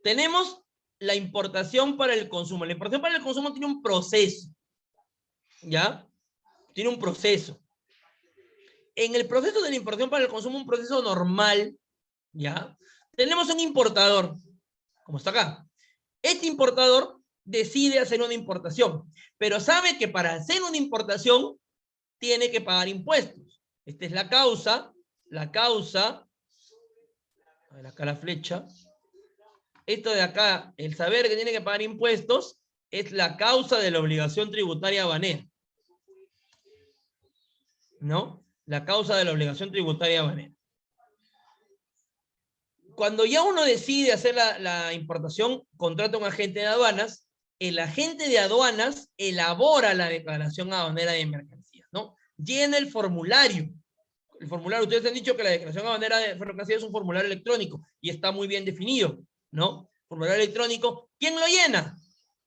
Tenemos la importación para el consumo. La importación para el consumo tiene un proceso, ¿ya? Tiene un proceso. En el proceso de la importación para el consumo, un proceso normal, ¿ya? Tenemos un importador, como está acá. Este importador decide hacer una importación, pero sabe que para hacer una importación tiene que pagar impuestos. Esta es la causa, a ver acá la flecha. Esto de acá, el saber que tiene que pagar impuestos, es la causa de la obligación tributaria aduanera. ¿No? La causa de la obligación tributaria aduanera. Cuando ya uno decide hacer la importación, contrata a un agente de aduanas, el agente de aduanas elabora la declaración aduanera de mercancías, ¿no? Llena el formulario. El formulario, ustedes han dicho que la declaración aduanera de mercancías es un formulario electrónico y está muy bien definido, ¿no? Formulario electrónico. ¿Quién lo llena?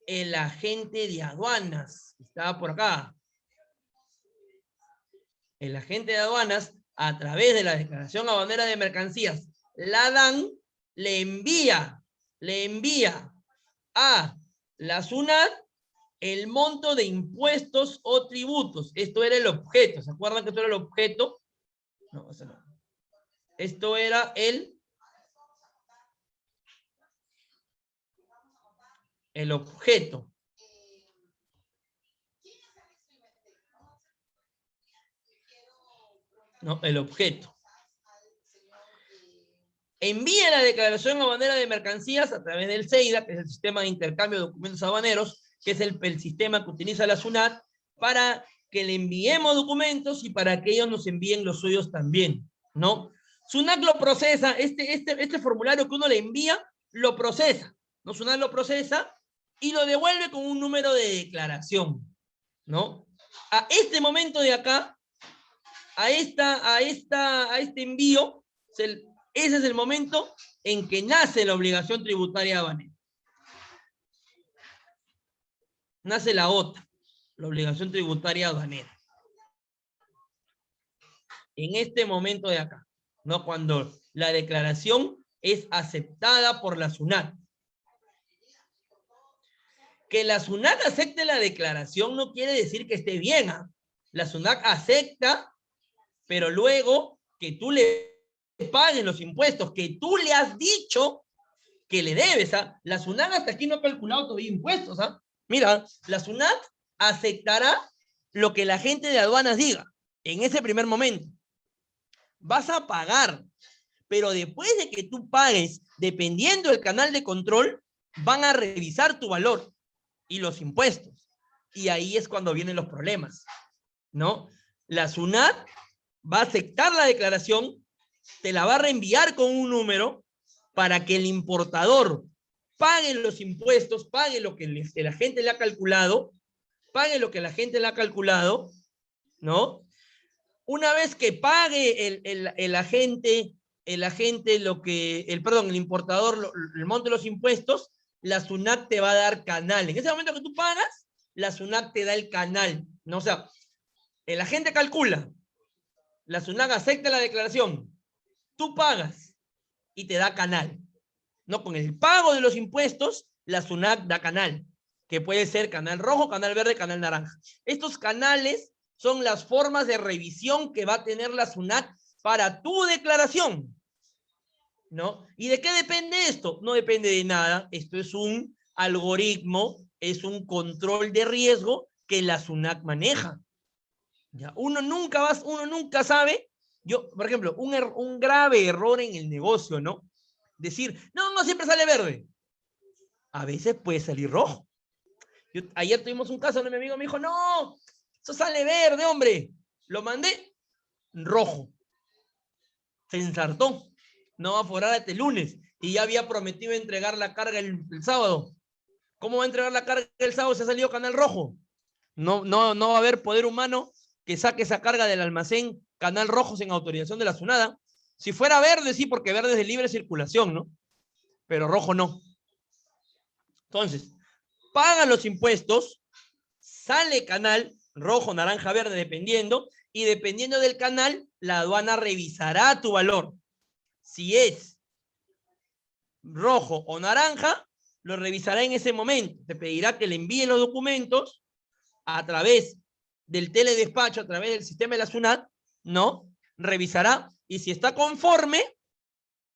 El agente de aduanas. Estaba por acá. El agente de aduanas, a través de la declaración aduanera de mercancías, la DAN le envía a la SUNAT el monto de impuestos o tributos. Esto era el objeto. ¿Se acuerdan que esto era el objeto? No, eso no. Esto era el objeto. No, el objeto. Envía la declaración aduanera de mercancías a través del CEIDA, que es el sistema de intercambio de documentos aduaneros, que es el sistema que utiliza la SUNAT, para que le enviemos documentos y para que ellos nos envíen los suyos también, ¿no? SUNAT lo procesa, este formulario que uno le envía, lo procesa, ¿no? SUNAT lo procesa y lo devuelve con un número de declaración, ¿no? A este momento de acá, a este envío, ese es el momento en que nace la obligación tributaria aduanera. Nace la OTA, la obligación tributaria aduanera. En este momento de acá, ¿no? Cuando la declaración es aceptada por la SUNAT. Que la SUNAT acepte la declaración no quiere decir que esté bien, ¿eh? La SUNAT acepta, pero luego que tú le pagues los impuestos que tú le has dicho que le debes, ¿ah? La SUNAT hasta aquí no ha calculado todavía impuestos, ¿ah? Mira, la SUNAT aceptará lo que la gente de aduanas diga en ese primer momento. Vas a pagar, pero después de que tú pagues, dependiendo del canal de control, van a revisar tu valor y los impuestos. Y ahí es cuando vienen los problemas, ¿no? La SUNAT va a aceptar la declaración, te la va a reenviar con un número para que el importador pague los impuestos, pague lo que el agente le ha calculado, ¿no? Una vez que pague el agente el importador el monto de los impuestos, la SUNAT te va a dar canal. En ese momento que tú pagas, la SUNAT te da el canal, ¿no? O sea, el agente calcula, la SUNAT acepta la declaración, tú pagas y te da canal. No, con el pago de los impuestos, la SUNAT da canal, que puede ser canal rojo, canal verde, canal naranja. Estos canales son las formas de revisión que va a tener la SUNAT para tu declaración, ¿no? ¿Y de qué depende esto? No depende de nada. Esto es un algoritmo, es un control de riesgo que la SUNAT maneja. ¿Ya? Uno nunca sabe. Yo, por ejemplo, un grave error en el negocio, ¿no? Decir, no siempre sale verde. A veces puede salir rojo. Ayer tuvimos un caso donde mi amigo me dijo, no, eso sale verde, hombre. Lo mandé rojo. Se ensartó. No va a forar hasta el lunes. Y ya había prometido entregar la carga el sábado. ¿Cómo va a entregar la carga el sábado si ha salido canal rojo? No va a haber poder humano que saque esa carga del almacén canal rojo sin autorización de la SUNAT. Si fuera verde, sí, porque verde es de libre circulación, ¿no? Pero rojo no. Entonces, pagan los impuestos, sale canal rojo, naranja, verde, dependiendo, y dependiendo del canal, la aduana revisará tu valor. Si es rojo o naranja, lo revisará en ese momento. Te pedirá que le envíen los documentos a través del teledespacho, a través del sistema de la SUNAT, ¿no? revisará y si está conforme,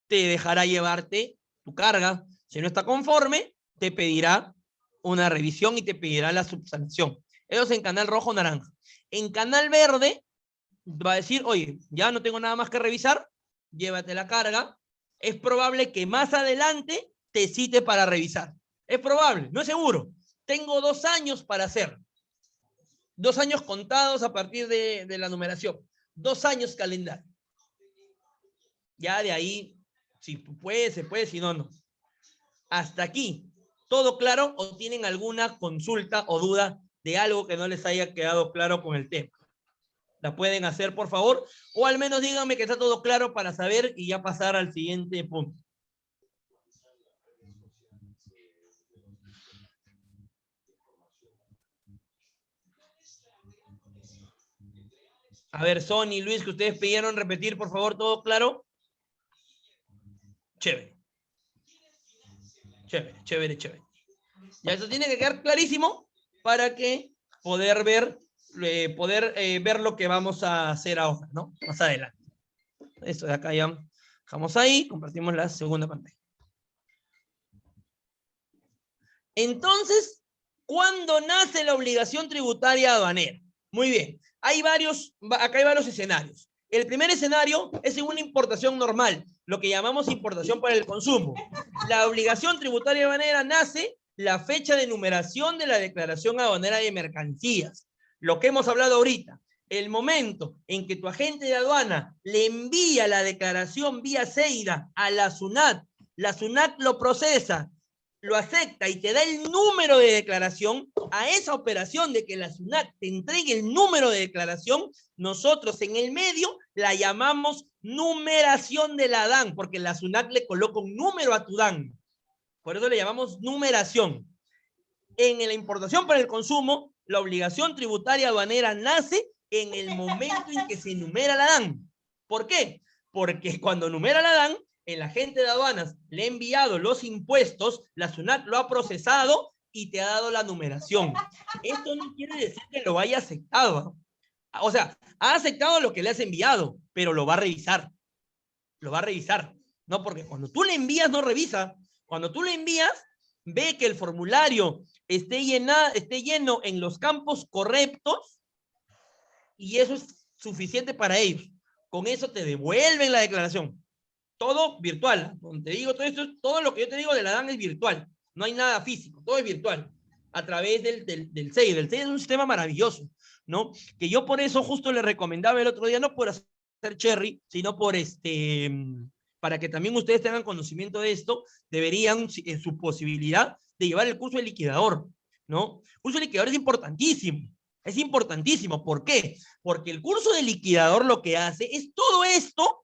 te dejará llevarte tu carga. Si no está conforme, te pedirá una revisión y te pedirá la subsanación. Eso es en canal rojo o naranja. En canal verde va a decir, oye, ya no tengo nada más que revisar, llévate la carga. Es probable que más adelante te cite para revisar. Es probable, no es seguro. Tengo 2 años para hacer. 2 años contados a partir de la numeración. 2 años calendario. Ya de ahí, si puede, se puede, si no, no. Hasta aquí, ¿todo claro o tienen alguna consulta o duda de algo que no les haya quedado claro con el tema? La pueden hacer, por favor, o al menos díganme que está todo claro para saber y ya pasar al siguiente punto. A ver, Sony, Luis, que ustedes pidieron repetir, por favor, ¿todo claro? Chévere. Chévere, chévere, chévere. Ya eso tiene que quedar clarísimo para que poder ver lo que vamos a hacer ahora, ¿no? Más adelante. Esto de acá ya dejamos ahí, compartimos la segunda pantalla. Entonces, ¿cuándo nace la obligación tributaria aduanera? Muy bien, acá hay varios escenarios. El primer escenario es en una importación normal, lo que llamamos importación para el consumo. La obligación tributaria aduanera nace la fecha de numeración de la declaración aduanera de mercancías. Lo que hemos hablado ahorita, el momento en que tu agente de aduana le envía la declaración vía CEIDA a la SUNAT lo procesa, lo acepta y te da el número de declaración, a esa operación de que la SUNAT te entregue el número de declaración, nosotros en el medio la llamamos numeración de la DAN, porque la SUNAT le coloca un número a tu DAN. Por eso le llamamos numeración. En la importación para el consumo, la obligación tributaria aduanera nace en el momento en que se numera la DAN. ¿Por qué? Porque cuando numera la DAN, el agente de aduanas le ha enviado los impuestos, la SUNAT lo ha procesado y te ha dado la numeración. Esto no quiere decir que lo haya aceptado. O sea, ha aceptado lo que le has enviado, pero lo va a revisar. Lo va a revisar. No, porque cuando tú le envías, no revisa. Cuando tú le envías, ve que el formulario esté lleno en los campos correctos y eso es suficiente para ellos. Con eso te devuelven la declaración. Todo virtual. Donde te digo todo esto, todo lo que yo te digo de la DAN es virtual. No hay nada físico, todo es virtual. A través del CEI. El CEI es un sistema maravilloso, ¿no? Que yo por eso justo le recomendaba el otro día, no por hacer cherry, sino para que también ustedes tengan conocimiento de esto, deberían, en su posibilidad, de llevar el curso de liquidador, ¿no? El curso de liquidador es importantísimo. Es importantísimo. ¿Por qué? Porque el curso de liquidador lo que hace es todo esto,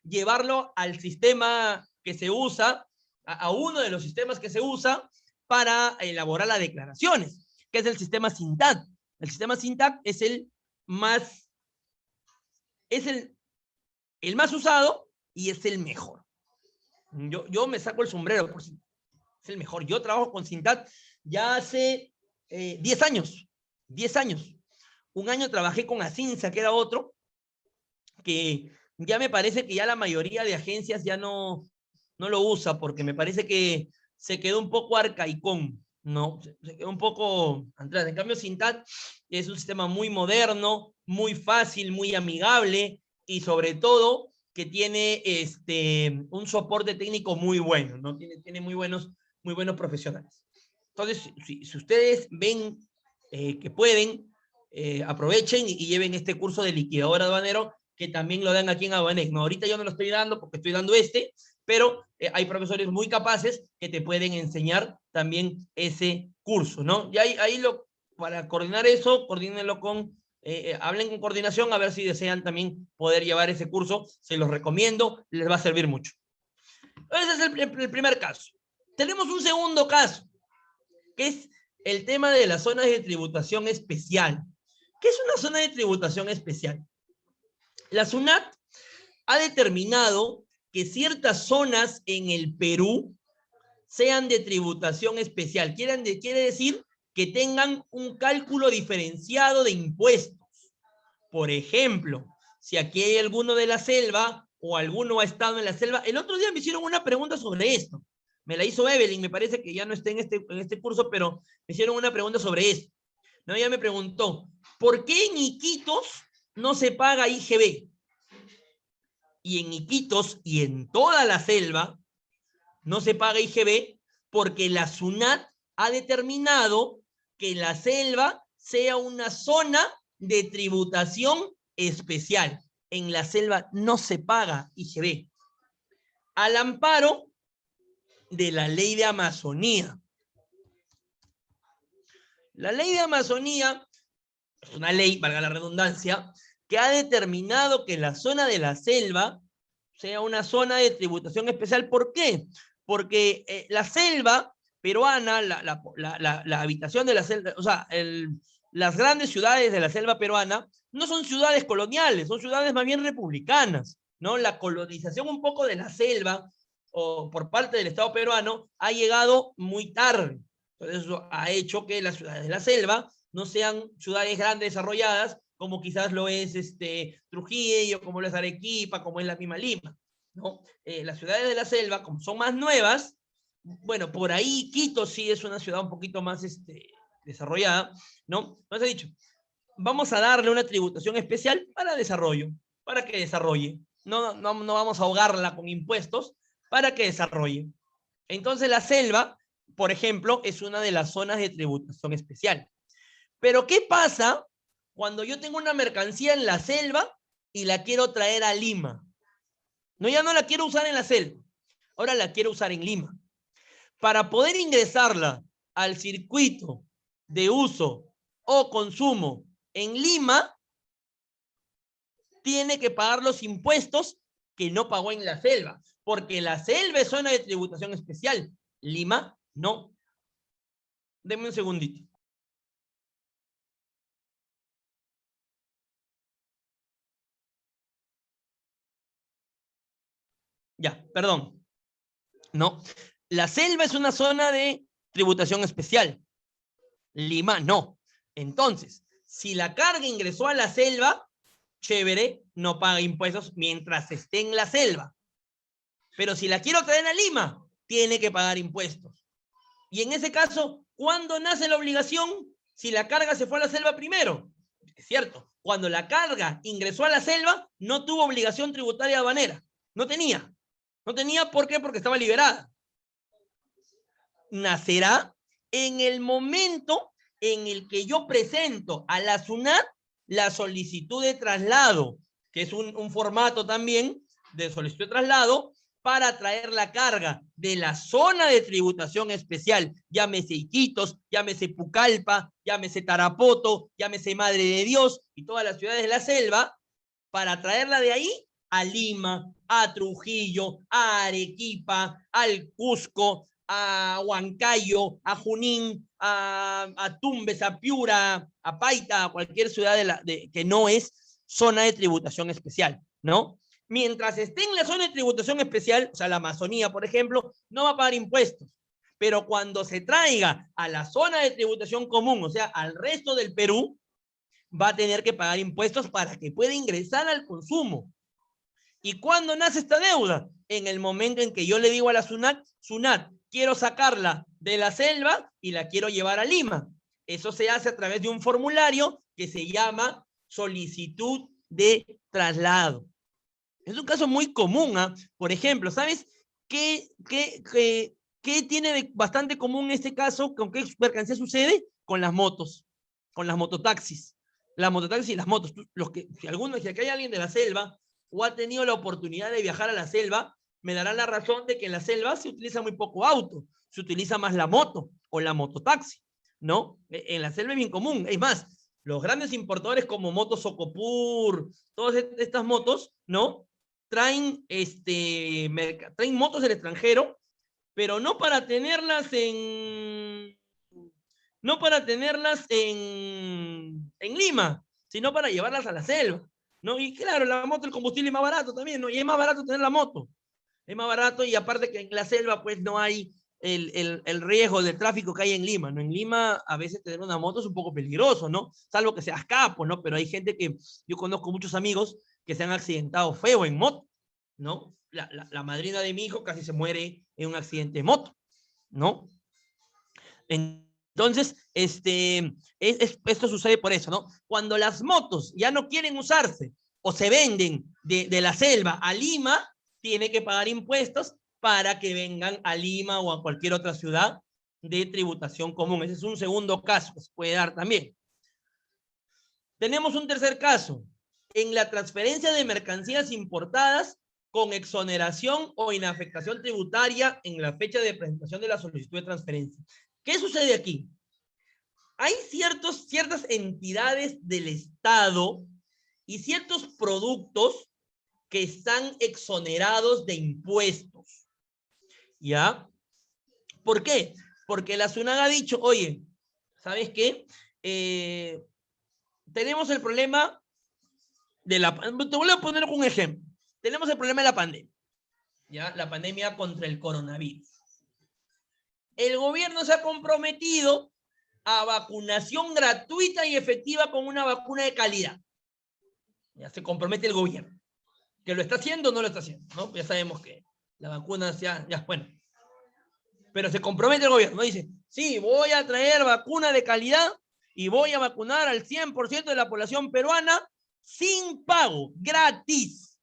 llevarlo al sistema que se usa, a uno de los sistemas que se usa para elaborar las declaraciones, que es el sistema SINTAC. El sistema SINTAC es el más usado y es el mejor. Yo me saco el sombrero, es el mejor. Yo trabajo con SINTAC ya hace 10 años. 10 años. Un año trabajé con Asinsa, que era otro, que ya me parece que ya la mayoría de agencias ya no lo usa, porque me parece que se quedó un poco arcaicón, ¿no? Se quedó un poco atrás. En cambio, SINTAC es un sistema muy moderno, muy fácil, muy amigable y sobre todo que tiene un soporte técnico muy bueno, ¿no? Tiene muy buenos profesionales. Entonces, si ustedes ven que pueden, aprovechen y lleven este curso de liquidador aduanero, que también lo dan aquí en Aduanex. No, ahorita yo no lo estoy dando porque estoy dando pero hay profesores muy capaces que te pueden enseñar también ese curso, ¿no? Y para coordinar eso, coordínenlo hablen con coordinación a ver si desean también poder llevar ese curso. Se los recomiendo, les va a servir mucho. Ese es el primer caso. Tenemos un segundo caso, que es el tema de las zonas de tributación especial. ¿Qué es una zona de tributación especial? La SUNAT ha determinado que ciertas zonas en el Perú sean de tributación especial. Quiere decir que tengan un cálculo diferenciado de impuestos. Por ejemplo, si aquí hay alguno de la selva o alguno ha estado en la selva. El otro día me hicieron una pregunta sobre esto. Me la hizo Evelyn, me parece que ya no está en este curso, pero me hicieron una pregunta sobre esto. ¿No? Ella me preguntó, ¿por qué en Iquitos no se paga IGB? Y en Iquitos y en toda la selva no se paga IGB porque la SUNAT ha determinado que la selva sea una zona de tributación especial. En la selva no se paga IGB. Al amparo de la ley de Amazonía. La ley de Amazonía es una ley, valga la redundancia, que ha determinado que la zona de la selva sea una zona de tributación especial. ¿Por qué? Porque la selva peruana, la habitación de la selva, o sea, las grandes ciudades de la selva peruana no son ciudades coloniales, son ciudades más bien republicanas, ¿no? La colonización un poco de la selva o por parte del Estado peruano ha llegado muy tarde. Entonces eso ha hecho que las ciudades de la selva no sean ciudades grandes desarrolladas como quizás lo es Trujillo, como lo es Arequipa, como es la misma Lima, ¿no? Las ciudades de la selva, como son más nuevas, bueno, por ahí Quito sí es una ciudad un poquito más desarrollada, ¿no? Entonces he dicho, vamos a darle una tributación especial para desarrollo, para que desarrolle. No vamos a ahogarla con impuestos para que desarrolle. Entonces la selva, por ejemplo, es una de las zonas de tributación especial. Pero ¿qué pasa cuando yo tengo una mercancía en la selva y la quiero traer a Lima? No, ya no la quiero usar en la selva, ahora la quiero usar en Lima. Para poder ingresarla al circuito de uso o consumo en Lima, tiene que pagar los impuestos que no pagó en la selva, porque la selva es zona de tributación especial, Lima no. Denme un segundito. Ya, perdón. No. La selva es una zona de tributación especial. Lima no. Entonces, si la carga ingresó a la selva, chévere, no paga impuestos mientras esté en la selva. Pero si la quiero traer a Lima, tiene que pagar impuestos. Y en ese caso, ¿cuándo nace la obligación? Si la carga se fue a la selva primero. Es cierto, cuando la carga ingresó a la selva, no tuvo obligación tributaria aduanera. No tenía. No tenía, ¿por qué? Porque estaba liberada. Nacerá en el momento en el que yo presento a la SUNAT la solicitud de traslado, que es un formato también de solicitud de traslado para traer la carga de la zona de tributación especial, llámese Iquitos, llámese Pucallpa, llámese Tarapoto, llámese Madre de Dios y todas las ciudades de la selva, para traerla de ahí a Lima, a Trujillo, a Arequipa, al Cusco, a Huancayo, a Junín, a Tumbes, a Piura, a Paita, a cualquier ciudad que no es zona de tributación especial, ¿no? Mientras esté en la zona de tributación especial, o sea, la Amazonía, por ejemplo, no va a pagar impuestos. Pero cuando se traiga a la zona de tributación común, o sea, al resto del Perú, va a tener que pagar impuestos para que pueda ingresar al consumo. ¿Y cuándo nace esta deuda? En el momento en que yo le digo a la SUNAT, quiero sacarla de la selva y la quiero llevar a Lima. Eso se hace a través de un formulario que se llama solicitud de traslado. Es un caso muy común, ¿eh? Por ejemplo, ¿sabes qué tiene bastante común este caso? ¿Con qué mercancía sucede? Con las motos, con las mototaxis. Las mototaxis y las motos. Si aquí hay alguien de la selva o ha tenido la oportunidad de viajar a la selva, me dará la razón de que en la selva se utiliza muy poco auto, se utiliza más la moto o la mototaxi, ¿no? En la selva es bien común. Es más, los grandes importadores como Motos Socopur, todas estas motos, ¿no? Traen motos del extranjero, pero no para tenerlas en Lima, sino para llevarlas a la selva, ¿no? Y claro, la moto, el combustible es más barato también, ¿no? Y es más barato tener la moto, es más barato y aparte que en la selva pues no hay el riesgo del tráfico que hay en Lima, ¿no? En Lima a veces tener una moto es un poco peligroso, ¿no? Salvo que seas capo, ¿no? Pero hay gente que, yo conozco muchos amigos que se han accidentado feo en moto, ¿no? La madrina de mi hijo casi se muere en un accidente de moto, ¿no? Entonces, esto sucede por eso, ¿no? Cuando las motos ya no quieren usarse o se venden de la selva a Lima, tiene que pagar impuestos para que vengan a Lima o a cualquier otra ciudad de tributación común. Ese es un segundo caso que se puede dar también. Tenemos un tercer caso. En la transferencia de mercancías importadas con exoneración o inafectación tributaria en la fecha de presentación de la solicitud de transferencia. ¿Qué sucede aquí? Hay ciertas entidades del Estado y ciertos productos que están exonerados de impuestos. ¿Ya? ¿Por qué? Porque la SUNAG ha dicho, oye, ¿sabes qué? Tenemos el problema de la... Te voy a poner un ejemplo. Tenemos el problema de la pandemia. ¿Ya? La pandemia contra el coronavirus. El gobierno se ha comprometido a vacunación gratuita y efectiva con una vacuna de calidad. Ya se compromete el gobierno. ¿Que lo está haciendo o no lo está haciendo? ¿No? Ya sabemos que la vacuna ya, bueno. Pero se compromete el gobierno, dice, sí, voy a traer vacuna de calidad y voy a vacunar al 100% de la población peruana sin pago, gratis.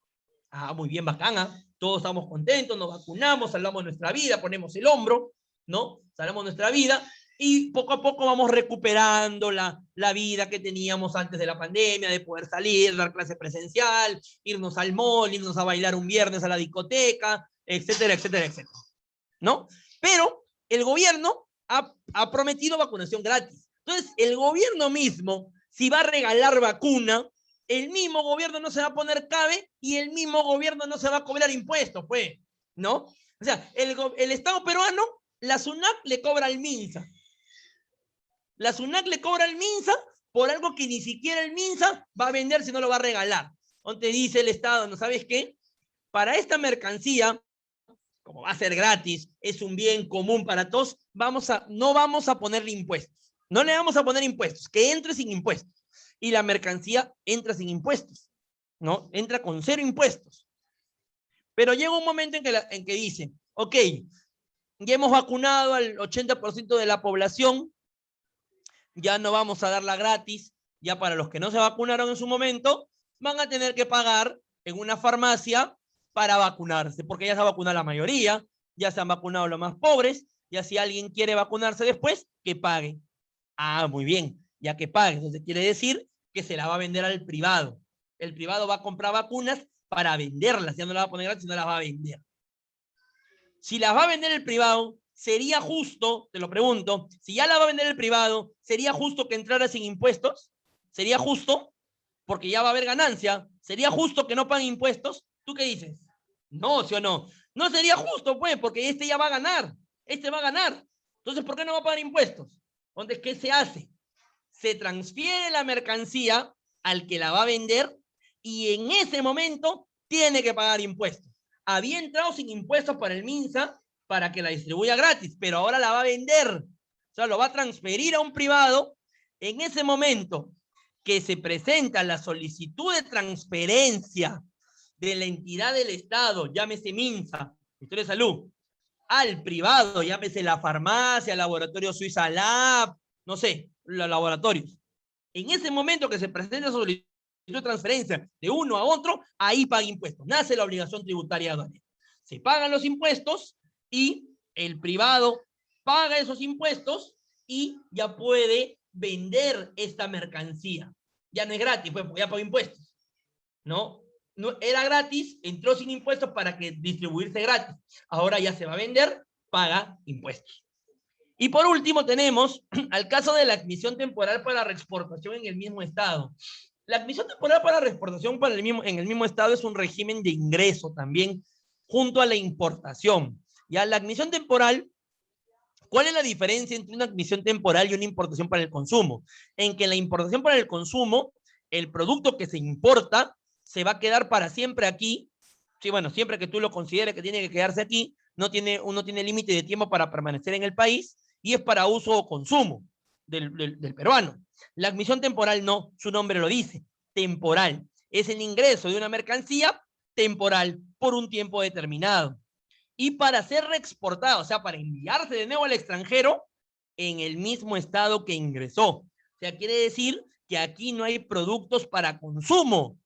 Ah, muy bien, bacana. Todos estamos contentos, nos vacunamos, salvamos nuestra vida, ponemos el hombro, ¿no? Salvamos nuestra vida y poco a poco vamos recuperando la vida que teníamos antes de la pandemia, de poder salir, dar clase presencial, irnos al mall, irnos a bailar un viernes a la discoteca, etcétera, etcétera, etcétera, ¿no? Pero el gobierno ha prometido vacunación gratis. Entonces, el gobierno mismo, si va a regalar vacuna, el mismo gobierno no se va a poner cabe y el mismo gobierno no se va a cobrar impuestos, pues, ¿no? O sea, el Estado peruano, la SUNAT le cobra al MINSA. La SUNAT le cobra al MINSA por algo que ni siquiera el MINSA va a vender si no lo va a regalar. Donde dice el Estado, ¿no sabes qué? Para esta mercancía, como va a ser gratis, es un bien común para todos, no vamos a ponerle impuestos. No le vamos a poner impuestos, que entre sin impuestos. Y la mercancía entra sin impuestos, ¿no? Entra con 0 impuestos. Pero llega un momento en que dice, ok, ya hemos vacunado al 80% de la población, ya no vamos a darla gratis, ya para los que no se vacunaron en su momento, van a tener que pagar en una farmacia para vacunarse, porque ya se ha vacunado la mayoría, ya se han vacunado los más pobres, ya si alguien quiere vacunarse después, que pague. Ah, muy bien, ya que pague. Entonces quiere decir que se la va a vender al privado. El privado va a comprar vacunas para venderlas, ya no las va a poner gratis, sino las va a vender. Si las va a vender el privado, sería justo, te lo pregunto, si ya la va a vender el privado, ¿sería justo que entrara sin impuestos? ¿Sería justo? Porque ya va a haber ganancia. ¿Sería justo que no paguen impuestos? ¿Tú qué dices? No, ¿sí o no? No sería justo, pues, porque este ya va a ganar. Este va a ganar. Entonces, ¿por qué no va a pagar impuestos? Entonces, ¿qué se hace? Se transfiere la mercancía al que la va a vender y en ese momento tiene que pagar impuestos. Había entrado sin impuestos para el MINSA para que la distribuya gratis, pero ahora la va a vender. O sea, lo va a transferir a un privado. En ese momento que se presenta la solicitud de transferencia de la entidad del Estado, llámese MINSA, Ministerio de Salud, al privado, llámese la farmacia, laboratorio Suiza Lab, no sé, los laboratorios. En ese momento que se presenta la solicitud de transferencia de uno a otro, ahí paga impuestos. Nace la obligación tributaria aduanera. Se pagan los impuestos y el privado paga esos impuestos y ya puede vender esta mercancía. Ya no es gratis, pues, porque ya pagó impuestos. ¿No? No era gratis, entró sin impuestos para que distribuirse gratis. Ahora ya se va a vender, paga impuestos. Y por último tenemos al caso de la admisión temporal para reexportación en el mismo estado. La admisión temporal para reexportación en el mismo estado es un régimen de ingreso también junto a la importación. Ya la admisión temporal, ¿cuál es la diferencia entre una admisión temporal y una importación para el consumo? En que la importación para el consumo, el producto que se importa se va a quedar para siempre aquí. Sí, bueno, siempre que tú lo consideres que tiene que quedarse aquí, uno tiene límite de tiempo para permanecer en el país y es para uso o consumo del peruano. La admisión temporal no, su nombre lo dice, temporal. Es el ingreso de una mercancía temporal por un tiempo determinado. Y para ser reexportado, o sea, para enviarse de nuevo al extranjero en el mismo estado que ingresó. O sea, quiere decir que aquí no hay productos para consumo.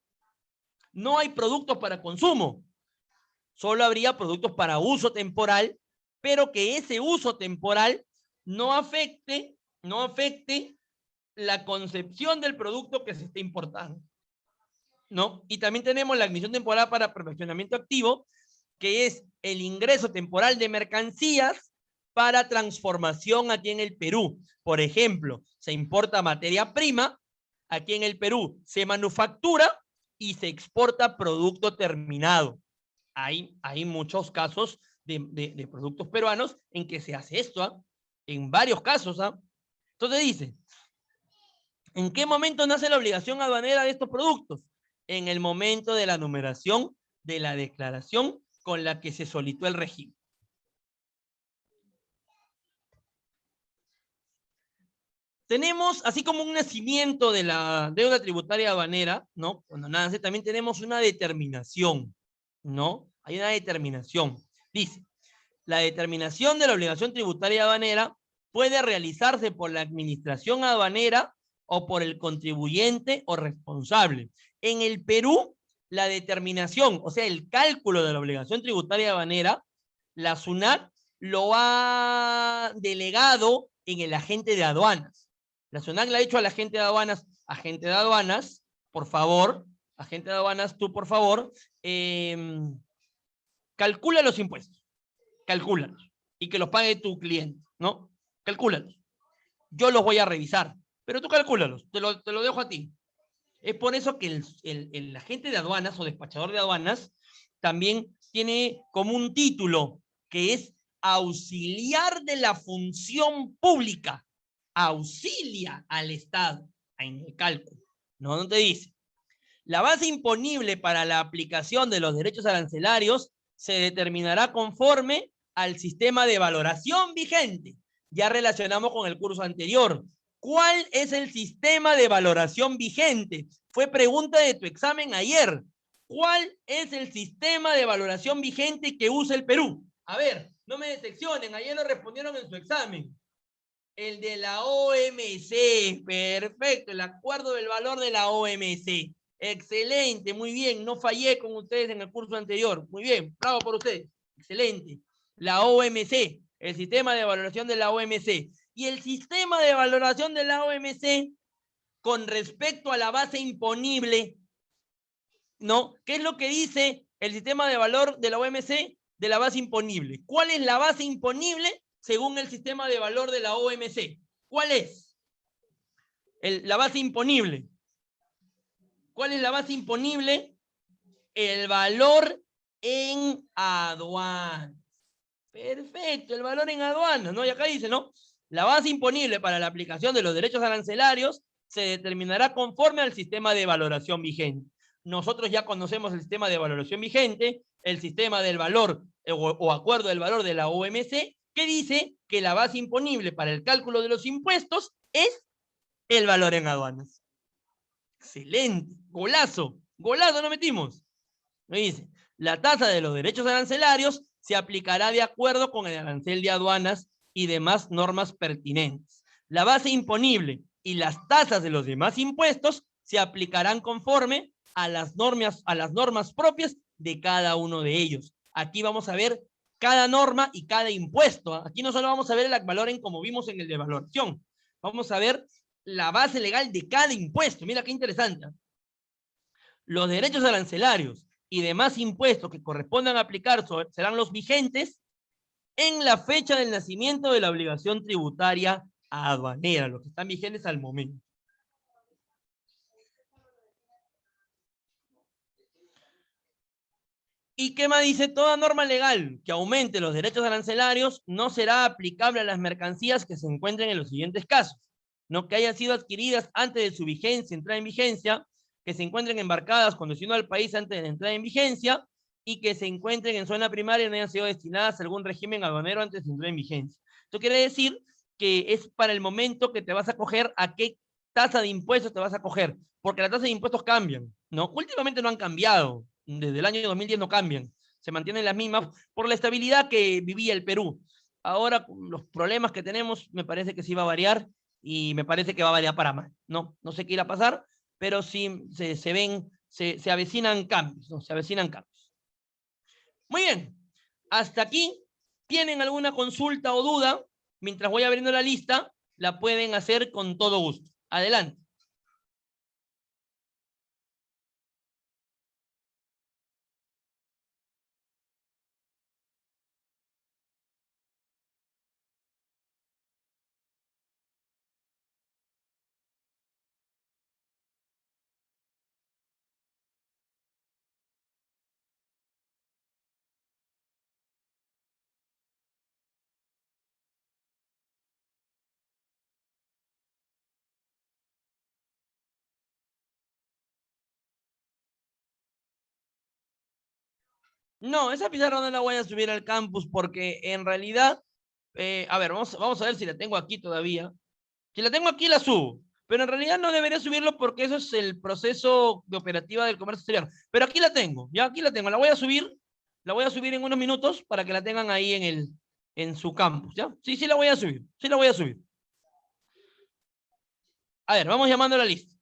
No hay productos para consumo. Solo habría productos para uso temporal, pero que ese uso temporal no afecte la concepción del producto que se está importando, ¿no? Y también tenemos la admisión temporal para perfeccionamiento activo, que es el ingreso temporal de mercancías para transformación aquí en el Perú. Por ejemplo, se importa materia prima, aquí en el Perú se manufactura y se exporta producto terminado. Hay muchos casos de productos peruanos en que se hace esto, ¿eh? En varios casos. ¿eh? Entonces dice, ¿en qué momento nace la obligación aduanera de estos productos? En el momento de la numeración de la declaración con la que se solicitó el régimen. Tenemos, así como un nacimiento de la deuda tributaria aduanera, ¿no? Cuando nace, también tenemos una determinación, ¿no? Hay una determinación. Dice, la determinación de la obligación tributaria aduanera puede realizarse por la administración aduanera o por el contribuyente o responsable. En el Perú, la determinación, o sea, el cálculo de la obligación tributaria aduanera, la SUNAT lo ha delegado en el agente de aduanas. La SUNAT le ha dicho al agente de aduanas, por favor, agente de aduanas, tú por favor, calcula los impuestos, calcúlalos, y que los pague tu cliente, ¿no? Calcúlalos. Yo los voy a revisar, pero tú calcúlalos, te lo dejo a ti. Es por eso que el agente de aduanas o despachador de aduanas también tiene como un título que es auxiliar de la función pública. Auxilia al Estado en el cálculo. No te dice. La base imponible para la aplicación de los derechos arancelarios se determinará conforme al sistema de valoración vigente. Ya relacionamos con el curso anterior. ¿Cuál es el sistema de valoración vigente? Fue pregunta de tu examen ayer. ¿Cuál es el sistema de valoración vigente que usa el Perú? A ver, no me decepcionen, ayer lo respondieron en su examen. El de la OMC, perfecto, el acuerdo del valor de la OMC. Excelente, muy bien, no fallé con ustedes en el curso anterior. Muy bien, bravo por ustedes. Excelente. La OMC, el sistema de valoración de la OMC. Y el sistema de valoración de la OMC con respecto a la base imponible, ¿no? ¿Qué es lo que dice el sistema de valor de la OMC de la base imponible? ¿Cuál es la base imponible según el sistema de valor de la OMC? ¿Cuál es? La base imponible. ¿Cuál es la base imponible? El valor en aduanas. Perfecto, el valor en aduanas, ¿no? Y acá dice, ¿no? La base imponible para la aplicación de los derechos arancelarios se determinará conforme al sistema de valoración vigente. Nosotros ya conocemos el sistema de valoración vigente, el sistema del valor o acuerdo del valor de la OMC, que dice que la base imponible para el cálculo de los impuestos es el valor en aduanas. Excelente, golazo, golazo no metimos. Me dice, la tasa de los derechos arancelarios se aplicará de acuerdo con el arancel de aduanas y demás normas pertinentes. La base imponible y las tasas de los demás impuestos se aplicarán conforme a las normas propias de cada uno de ellos. Aquí vamos a ver cada norma y cada impuesto. Aquí no solo vamos a ver el valor en como vimos en el de valoración, vamos a ver la base legal de cada impuesto. Mira qué interesante. Los derechos arancelarios y demás impuestos que correspondan aplicar serán los vigentes en la fecha del nacimiento de la obligación tributaria aduanera, los que están vigentes al momento. ¿Y qué más dice? Toda norma legal que aumente los derechos arancelarios no será aplicable a las mercancías que se encuentren en los siguientes casos. No que hayan sido adquiridas antes de su vigencia, entrada en vigencia, que se encuentren embarcadas con destino al país antes de la entrada en vigencia, y que se encuentren en zona primaria y no hayan sido destinadas a algún régimen aduanero antes de entrar en vigencia. Esto quiere decir que es para el momento que te vas a coger a qué tasa de impuestos te vas a coger, porque las tasas de impuestos cambian, ¿no? Últimamente no han cambiado, desde el año 2010 no cambian, se mantienen las mismas por la estabilidad que vivía el Perú. Ahora, los problemas que tenemos, me parece que sí va a variar y me parece que va a variar para mal, ¿no? No sé qué irá a pasar, pero sí se avecinan cambios, ¿no? Se avecinan cambios. Muy bien, hasta aquí. ¿Tienen alguna consulta o duda? Mientras voy abriendo la lista, la pueden hacer con todo gusto. Adelante. No, esa pizarra no la voy a subir al campus porque en realidad, a ver, vamos a ver si la tengo aquí todavía. Si la tengo aquí, la subo. Pero en realidad no debería subirlo porque eso es el proceso de operativa del comercio exterior. Pero aquí la tengo, ya aquí la tengo. La voy a subir en unos minutos para que la tengan ahí en su campus, ¿ya? Sí, sí la voy a subir, sí la voy a subir. A ver, vamos llamando a la lista.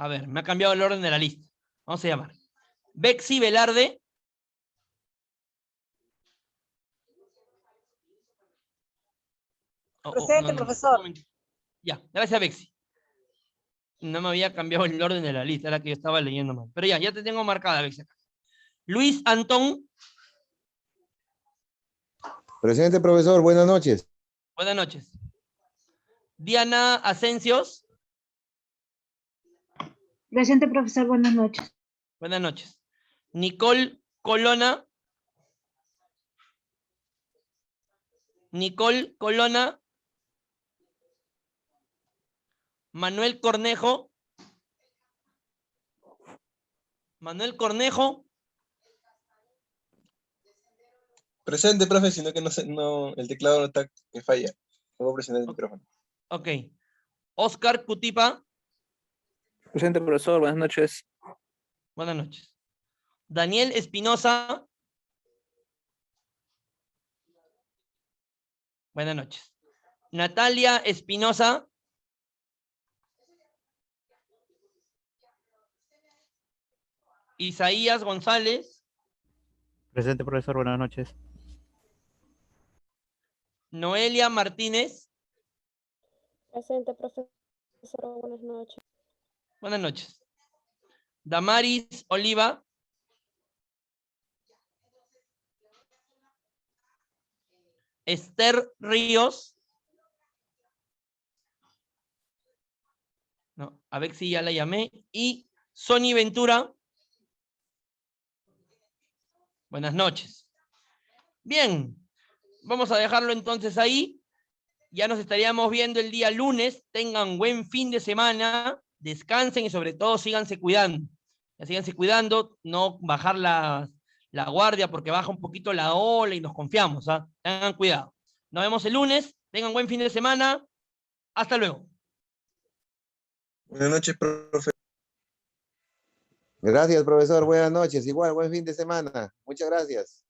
A ver, me ha cambiado el orden de la lista. Vamos a llamar. Bexy Velarde. Presente, profesor. Ya, gracias, Bexy. No me había cambiado el orden de la lista, era que yo estaba leyendo mal. Pero ya te tengo marcada, Bexy. Luis Antón. Presente, profesor, buenas noches. Buenas noches. Diana Asencios. Presente, profesor, buenas noches. Buenas noches. Nicole Colona. Nicole Colona. Manuel Cornejo. Manuel Cornejo. Presente, profe, sino que no, el teclado no está, me falla. No puedo presionar el micrófono. Ok. Oscar Cutipa. Presente, profesor, buenas noches. Buenas noches. Daniel Espinosa. Buenas noches. Natalia Espinosa. Isaías González. Presente, profesor, buenas noches. Noelia Martínez. Presente, profesor, buenas noches. Buenas noches. Damaris Oliva. Esther Ríos. No, a ver si ya la llamé. Y Sony Ventura. Buenas noches. Bien, vamos a dejarlo entonces ahí. Ya nos estaríamos viendo el día lunes. Tengan buen fin de semana. Descansen y sobre todo síganse cuidando. Ya síganse cuidando, no bajar la guardia porque baja un poquito la ola y nos confiamos. ¿Ah? Tengan cuidado. Nos vemos el lunes. Tengan buen fin de semana. Hasta luego. Buenas noches, profe. Gracias, profesor, buenas noches. Igual, buen fin de semana. Muchas gracias.